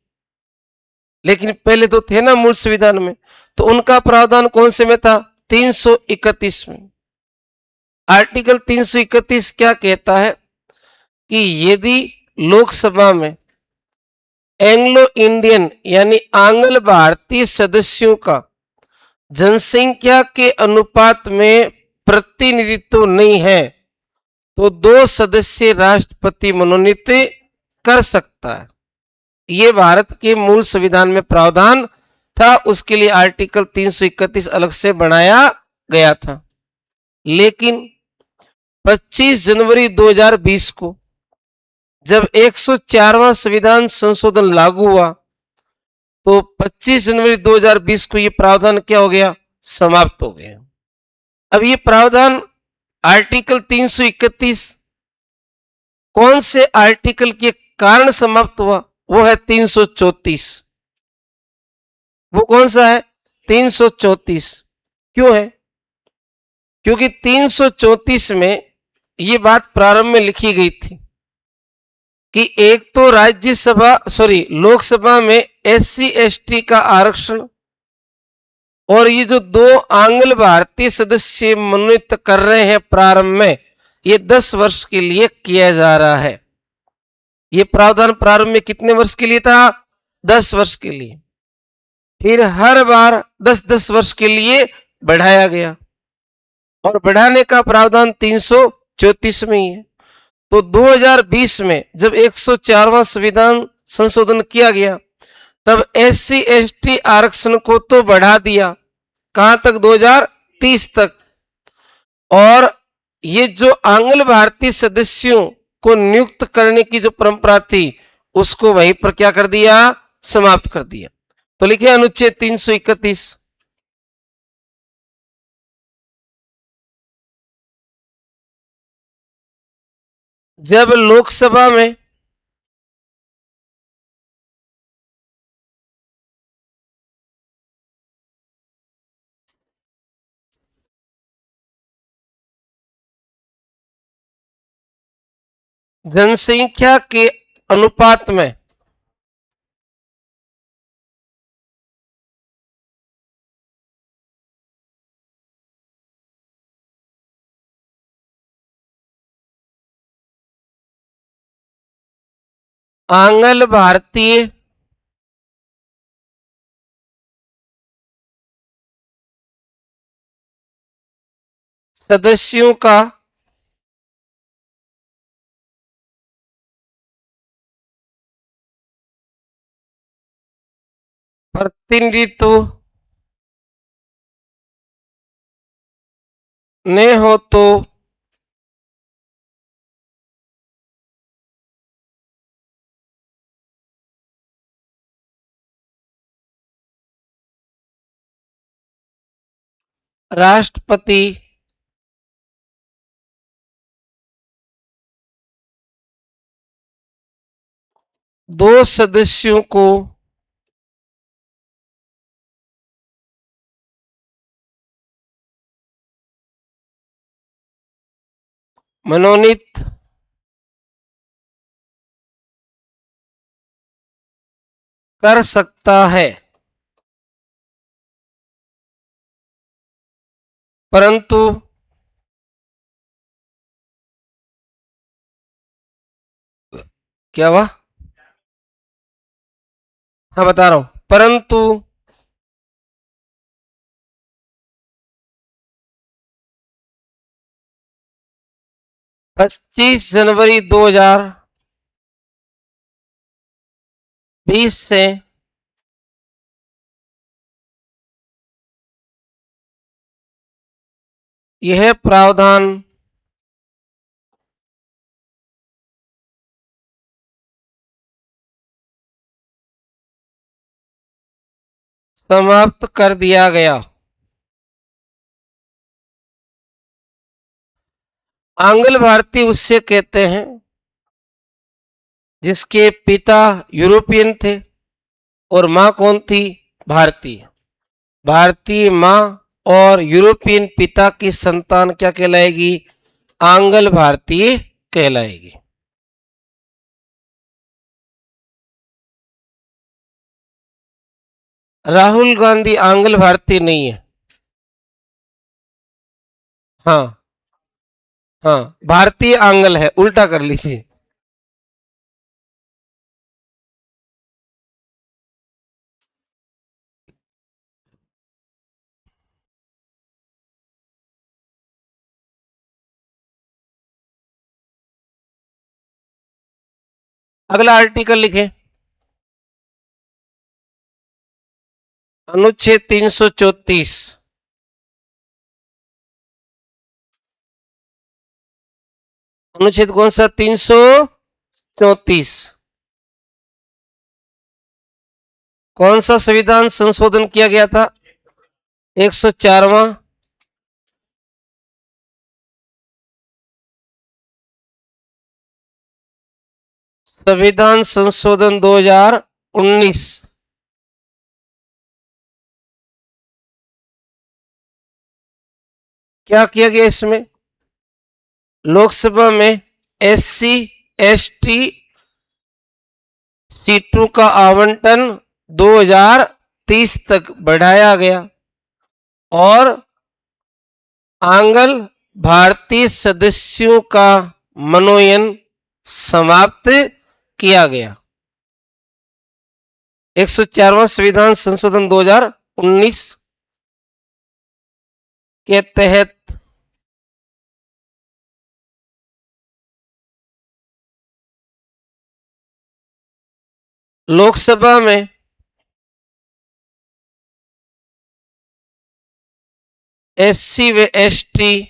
लेकिन पहले तो थे ना मूल संविधान में, तो उनका प्रावधान कौन से में था? 331 में। आर्टिकल 331 क्या कहता है कि यदि लोकसभा में एंग्लो इंडियन यानी आंग्ल भारतीय सदस्यों का जनसंख्या के अनुपात में प्रतिनिधित्व नहीं है तो 2 सदस्य राष्ट्रपति मनोनीत कर सकता है। यह भारत के मूल संविधान में प्रावधान था, उसके लिए आर्टिकल 331 अलग से बनाया गया था। लेकिन 25 जनवरी 2020 को जब 104वां संविधान संशोधन लागू हुआ तो 25 जनवरी 2020 को यह प्रावधान क्या हो गया? समाप्त हो गया। अब ये प्रावधान आर्टिकल 331 कौन से आर्टिकल के कारण समाप्त हुआ? वो है 334। वो कौन सा है? 334। क्यों है? क्योंकि 334 में ये बात प्रारंभ में लिखी गई थी कि एक तो राज्यसभा लोकसभा में SC ST का आरक्षण, और ये जो 2 आंग्ल भारतीय सदस्य मनोनीत कर रहे हैं प्रारंभ में, ये 10 वर्ष के लिए किया जा रहा है। ये प्रावधान प्रारंभ में कितने वर्ष के लिए था? 10 वर्ष के लिए। फिर हर बार 10-10 वर्ष के लिए बढ़ाया गया, और बढ़ाने का प्रावधान 334 में ही है। तो 2020 में जब 104वां संविधान संशोधन किया गया, तब SC ST आरक्षण को तो बढ़ा दिया, कहां तक? 2030 तक। और ये जो आंग्ल भारतीय सदस्यों को नियुक्त करने की जो परंपरा थी, उसको वहीं पर क्या कर दिया? समाप्त कर दिया। तो लिखिए अनुच्छेद 331। जब लोकसभा में जनसंख्या के अनुपात में आंग्ल भारतीय सदस्यों का प्रतिनिधित्व न हो तो राष्ट्रपति दो सदस्यों को मनोनीत कर सकता है, परंतु क्या हुआ? हाँ बता रहा हूं, परंतु 25 जनवरी 2020 से यह प्रावधान समाप्त कर दिया गया। आंग्ल भारतीय उससे कहते हैं जिसके पिता यूरोपियन थे और मां कौन थी? भारतीय। भारतीय मां और यूरोपियन पिता की संतान क्या कहलाएगी? आंग्ल भारतीय कहलाएगी। राहुल गांधी आंग्ल भारतीय नहीं है। हाँ हाँ, भारतीय आंग्ल है, उल्टा कर लीजिए। अगला आर्टिकल लिखें, अनुच्छेद 334। अनुच्छेद कौन सा? 334। कौन सा संविधान संशोधन किया गया था? 104वां। संविधान संशोधन 2019। क्या किया गया इसमें? लोकसभा में SC ST सीटों का आवंटन 2030 तक बढ़ाया गया और आंग्ल भारतीय सदस्यों का मनोनयन समाप्त किया गया। 104वां संविधान संशोधन 2019 के तहत लोकसभा में एससी व एसटी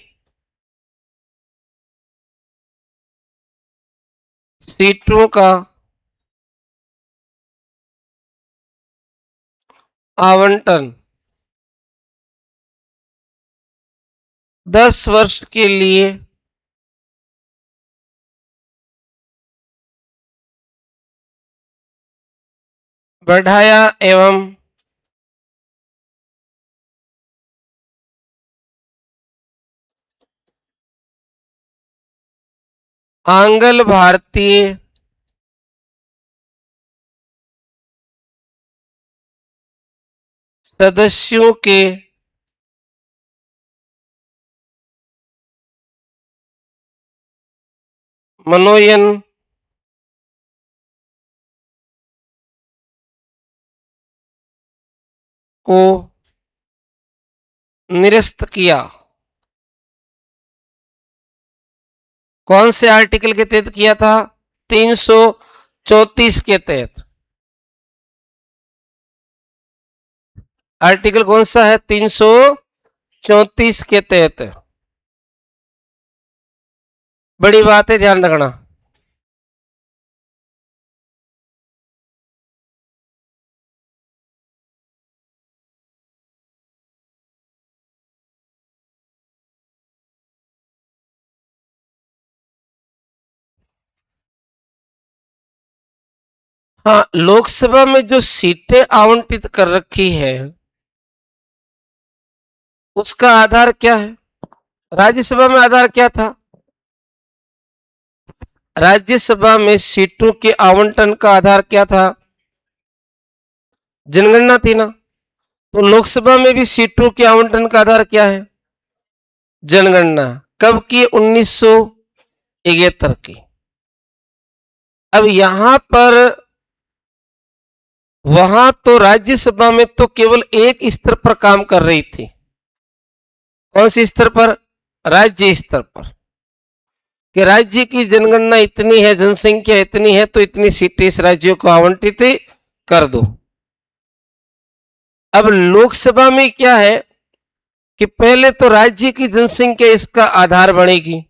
सीटों का आवंटन 10 वर्ष के लिए बढ़ाया एवं आंग्ल भारतीय सदस्यों के मनोनयन को निरस्त किया। कौन से आर्टिकल के तहत किया था? 334 के तहत। आर्टिकल कौन सा है? 334 के तहत। बड़ी बात है, ध्यान रखना। हाँ, लोकसभा में जो सीटें आवंटित कर रखी है उसका आधार क्या है? राज्यसभा में आधार क्या था? राज्यसभा में सीटों के आवंटन का आधार क्या था? जनगणना थी ना। तो लोकसभा में भी सीटों के आवंटन का आधार क्या है? जनगणना। कब की? 1973 की। अब यहां पर वहां तो राज्यसभा में तो केवल एक स्तर पर काम कर रही थी। कौन सी स्तर पर? राज्य स्तर पर। कि राज्य की जनगणना इतनी है, जनसंख्या इतनी है, तो इतनी सीटें इस राज्यों को आवंटित कर दो। अब लोकसभा में क्या है कि पहले तो राज्य की जनसंख्या इसका आधार बनेगी।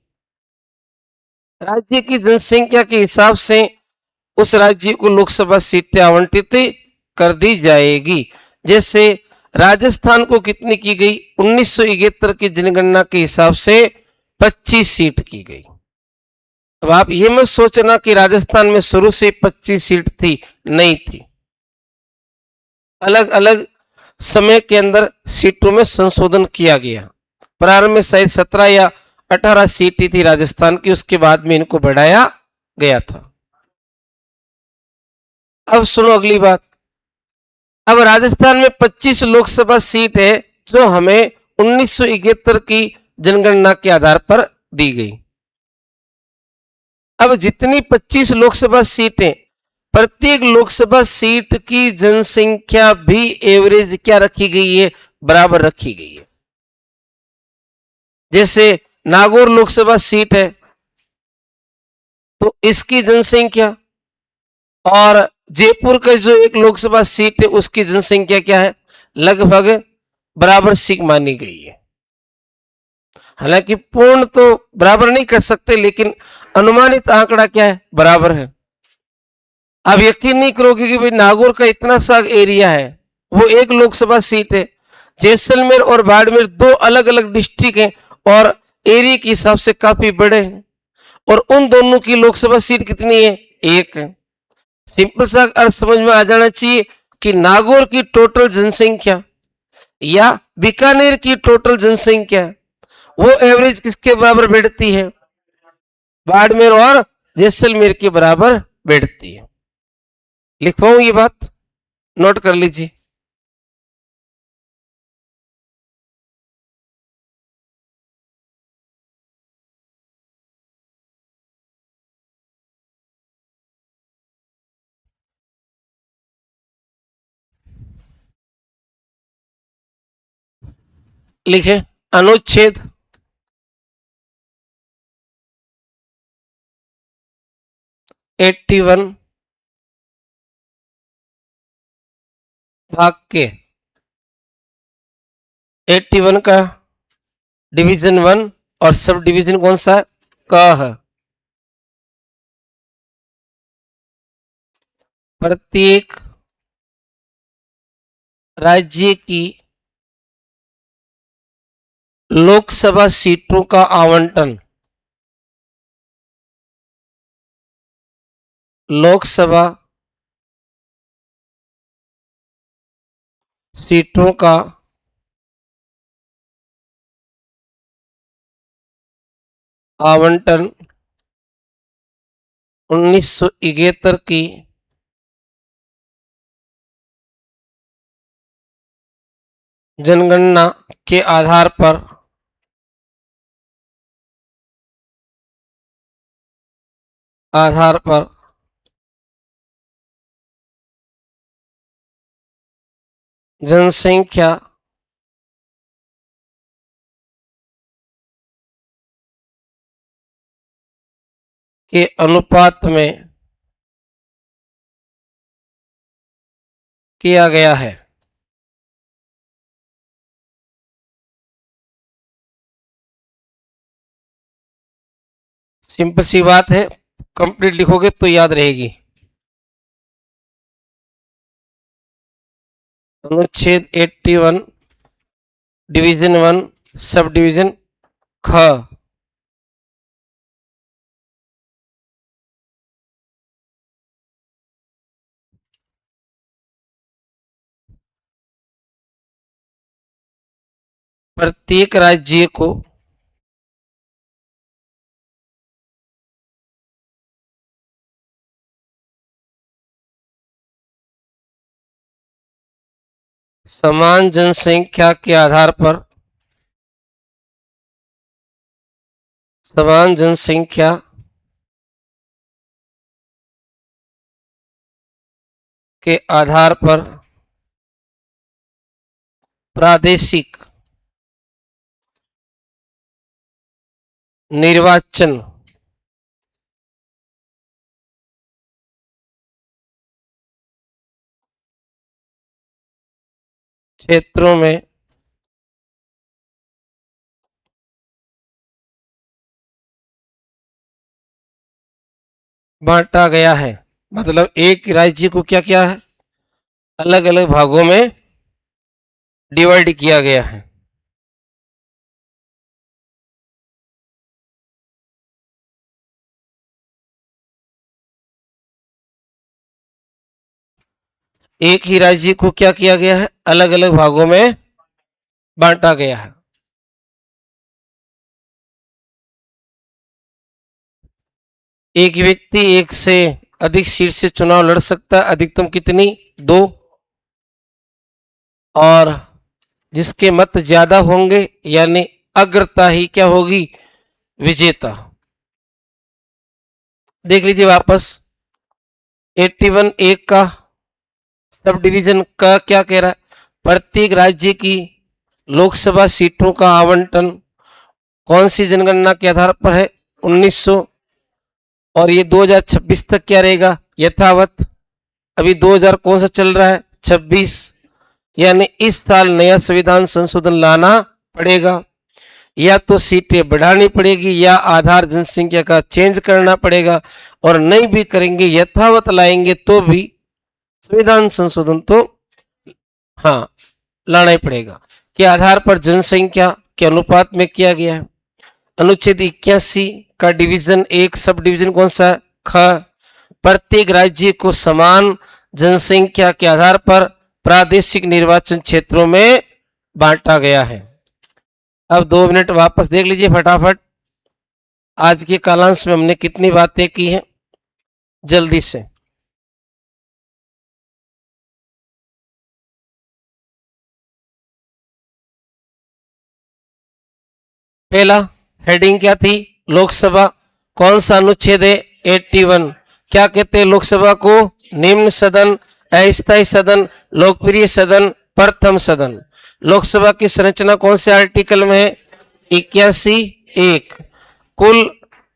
राज्य की जनसंख्या के हिसाब से उस राज्य को लोकसभा सीटें आवंटित कर दी जाएगी। जैसे राजस्थान को कितनी की गई? 1971 की जनगणना के हिसाब से 25 सीट की गई। अब आप ये मत सोचना कि राजस्थान में शुरू से 25 सीट थी, नहीं थी। अलग अलग समय के अंदर सीटों में संशोधन किया गया। प्रारंभ में शायद 17 या 18 सीटें थी राजस्थान की, उसके बाद में इनको बढ़ाया गया था। अब सुनो अगली बात। अब राजस्थान में 25 लोकसभा सीट है जो हमें 1971 की जनगणना के आधार पर दी गई। अब जितनी 25 लोकसभा सीटें, प्रत्येक लोकसभा सीट की जनसंख्या भी एवरेज क्या रखी गई है? बराबर रखी गई है। जैसे नागौर लोकसभा सीट है तो इसकी जनसंख्या और जयपुर का जो एक लोकसभा सीट है उसकी जनसंख्या क्या है? लगभग बराबर सी मानी गई है। हालांकि पूर्ण तो बराबर नहीं कर सकते, लेकिन अनुमानित आंकड़ा क्या है? बराबर है। अब यकीन नहीं करोगे कि भाई नागौर का इतना सा एरिया है, वो एक लोकसभा सीट है। जैसलमेर और बाड़मेर दो अलग अलग डिस्ट्रिक्ट हैं और एरिया के हिसाब से काफी बड़े हैं, और उन दोनों की लोकसभा सीट कितनी है? एक है। सिंपल सा अर्थ समझ में आ जाना चाहिए कि नागौर की टोटल जनसंख्या या बीकानेर की टोटल जनसंख्या वो एवरेज किसके बराबर बैठती है? बाड़मेर और जैसलमेर के बराबर बैठती है। लिखवाऊं ये बात, नोट कर लीजिए। लिखे अनुच्छेद 81 भाग के 81 का डिवीजन 1 और सब डिवीजन कौन सा है? क है। प्रत्येक राज्य की लोकसभा सीटों का आवंटन लोकसभा सीटों का आवंटन 1971 की जनगणना के आधार पर जनसंख्या के अनुपात में किया गया है। सिंपल सी बात है, कंप्लीट लिखोगे तो याद रहेगी। अनुच्छेद 81 डिवीजन 1 सब डिवीजन ख प्रत्येक राज्य को समान जनसंख्या के आधार पर समान जनसंख्या के आधार पर प्रादेशिक निर्वाचन क्षेत्रों में बांटा गया है। मतलब एक राज्य को क्या किया है? अलग अलग भागों में डिवाइड किया गया है। एक ही राज्य को क्या किया गया है? अलग अलग भागों में बांटा गया है। एक व्यक्ति एक से अधिक सीट से चुनाव लड़ सकता है, अधिकतम कितनी? 2। और जिसके मत ज्यादा होंगे यानी अग्रता ही क्या होगी? विजेता। देख लीजिए वापस 81 एक का सब डिवीजन का क्या कह रहा है? प्रत्येक राज्य की लोकसभा सीटों का आवंटन कौन सी जनगणना के आधार पर है? 1900। और ये 2026 तक क्या रहेगा? यथावत। अभी 2000 कौन सा चल रहा है? 26। यानी इस साल नया संविधान संशोधन लाना पड़ेगा, या तो सीटें बढ़ानी पड़ेगी या आधार जनसंख्या का चेंज करना पड़ेगा, और नहीं भी करेंगे यथावत लाएंगे तो भी संविधान संशोधन तो हाँ लाना ही पड़ेगा। के आधार पर जनसंख्या के अनुपात में किया गया है। अनुच्छेद 81 का डिवीजन 1 सब डिवीजन कौन सा है? ख। प्रत्येक राज्य को समान जनसंख्या के आधार पर प्रादेशिक निर्वाचन क्षेत्रों में बांटा गया है। अब 2 मिनट वापस देख लीजिए फटाफट, आज के कालांश में हमने कितनी बातें की हैं जल्दी से। पहला हेडिंग क्या थी, लोकसभा। कौन सा अनुच्छेद है, 81। क्या कहते हैं लोकसभा को, निम्न सदन, अस्थायी सदन, लोकप्रिय सदन, प्रथम सदन। लोकसभा की संरचना कौन से आर्टिकल में है, 81(1). कुल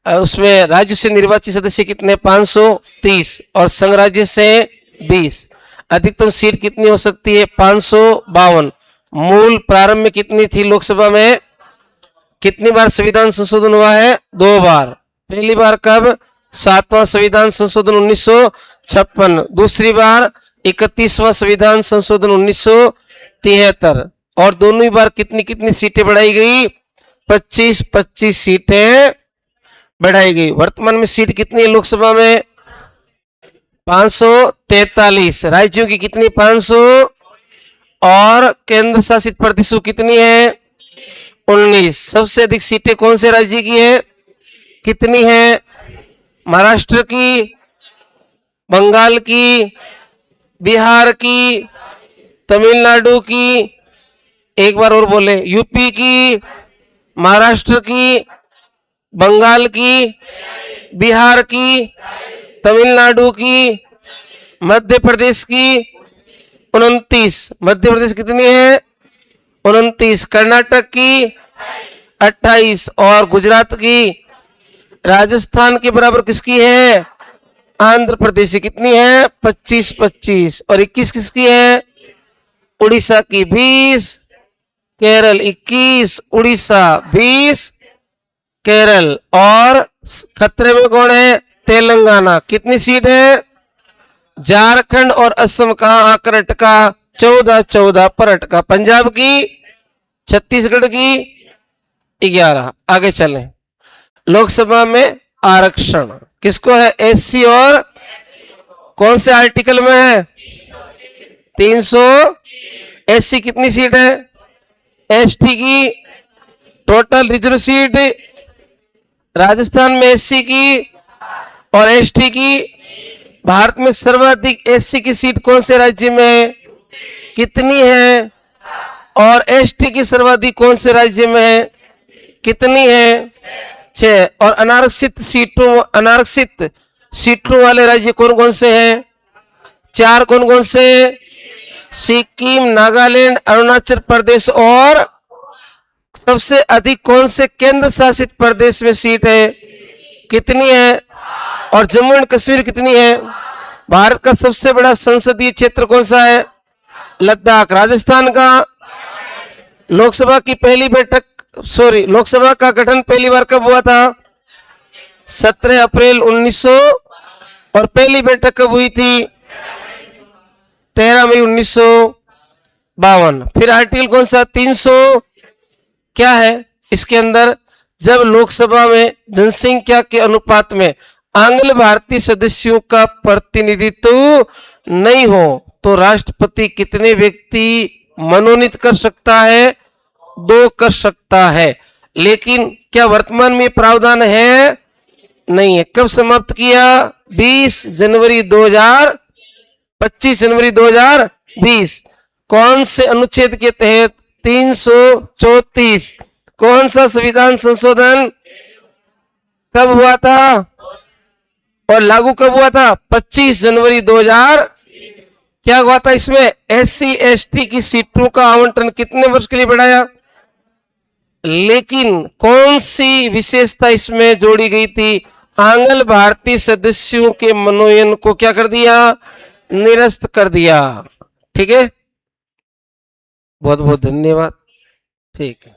उसमें राज्य से निर्वाचित सदस्य कितने, 530, और संघ राज्य से 20। अधिकतम सीट कितनी हो सकती है, 552। मूल प्रारंभ में कितनी थी लोकसभा में, कितनी बार संविधान संशोधन हुआ है, 2 बार। पहली बार कब, 7वां संविधान संशोधन 1956। दूसरी बार 31वां संविधान संशोधन 1973। और दोनों ही बार कितनी कितनी सीटें बढ़ाई गई, 25-25 सीटें बढ़ाई गई। वर्तमान में सीट कितनी है लोकसभा में, 543। राज्यों की कितनी, 500, और केंद्र शासित प्रदेशों कितनी है, 19। सबसे अधिक सीटें कौन से राज्य की है, कितनी है, महाराष्ट्र की, बंगाल की, बिहार की, तमिलनाडु की, एक बार और बोले, यूपी की, महाराष्ट्र की, बंगाल की, बिहार की, तमिलनाडु की, मध्य प्रदेश की 29। मध्य प्रदेश कितनी है, 29। कर्नाटक की 28, और गुजरात की, राजस्थान के बराबर किसकी है, आंध्र प्रदेश की कितनी है, 25-25, और 21 किसकी है, उड़ीसा की 20, केरल 21, उड़ीसा 20, केरल। और खतरे में कौन है, तेलंगाना। कितनी सीट है, झारखंड और असम का आंकड़ा अटका, 14-14 पर अटका। पंजाब की, छत्तीसगढ़ की 11। आगे चलें, लोकसभा में आरक्षण किसको है, एससी, और कौन से आर्टिकल में है, 300। एससी कितनी सीट है, एसटी की टोटल रिजर्व सीट, राजस्थान में एससी की और एसटी की। भारत में सर्वाधिक एससी की सीट कौन से राज्य में है, कितनी है, और एसटी की सर्वाधिक कौन से राज्य में है, कितनी है, 6। और अनारक्षित सीटों वाले राज्य कौन कौन से हैं, 4। कौन कौन से, सिक्किम, नागालैंड, अरुणाचल प्रदेश, और सबसे अधिक कौन से केंद्र शासित प्रदेश में सीट है, कितनी है, और जम्मू एंड कश्मीर कितनी है। भारत का सबसे बड़ा संसदीय क्षेत्र कौन सा है, लद्दाख। राजस्थान का, लोकसभा की पहली बैठक, लोकसभा का गठन पहली बार कब हुआ था, 17 अप्रैल 1900, और पहली बैठक कब हुई थी, 13 मई 1952। फिर आर्टिकल कौन सा, 300 क्या है इसके अंदर, जब लोकसभा में जनसंख्या के अनुपात में आंग्ल भारतीय सदस्यों का प्रतिनिधित्व नहीं हो तो राष्ट्रपति कितने व्यक्ति मनोनीत कर सकता है, 2 कर सकता है। लेकिन क्या वर्तमान में प्रावधान है, नहीं है। कब समाप्त किया, 25 जनवरी 2020। कौन से अनुच्छेद के तहत, 334। कौन सा संविधान संशोधन कब हुआ था और लागू कब हुआ था, 25 जनवरी 2000। क्या हुआ था इसमें, एससी एसटी की सीटों का आवंटन कितने वर्ष के लिए बढ़ाया, लेकिन कौन सी विशेषता इसमें जोड़ी गई थी, आंग्ल भारतीय सदस्यों के मनोनयन को क्या कर दिया, निरस्त कर दिया। ठीक है, बहुत बहुत धन्यवाद। ठीक है।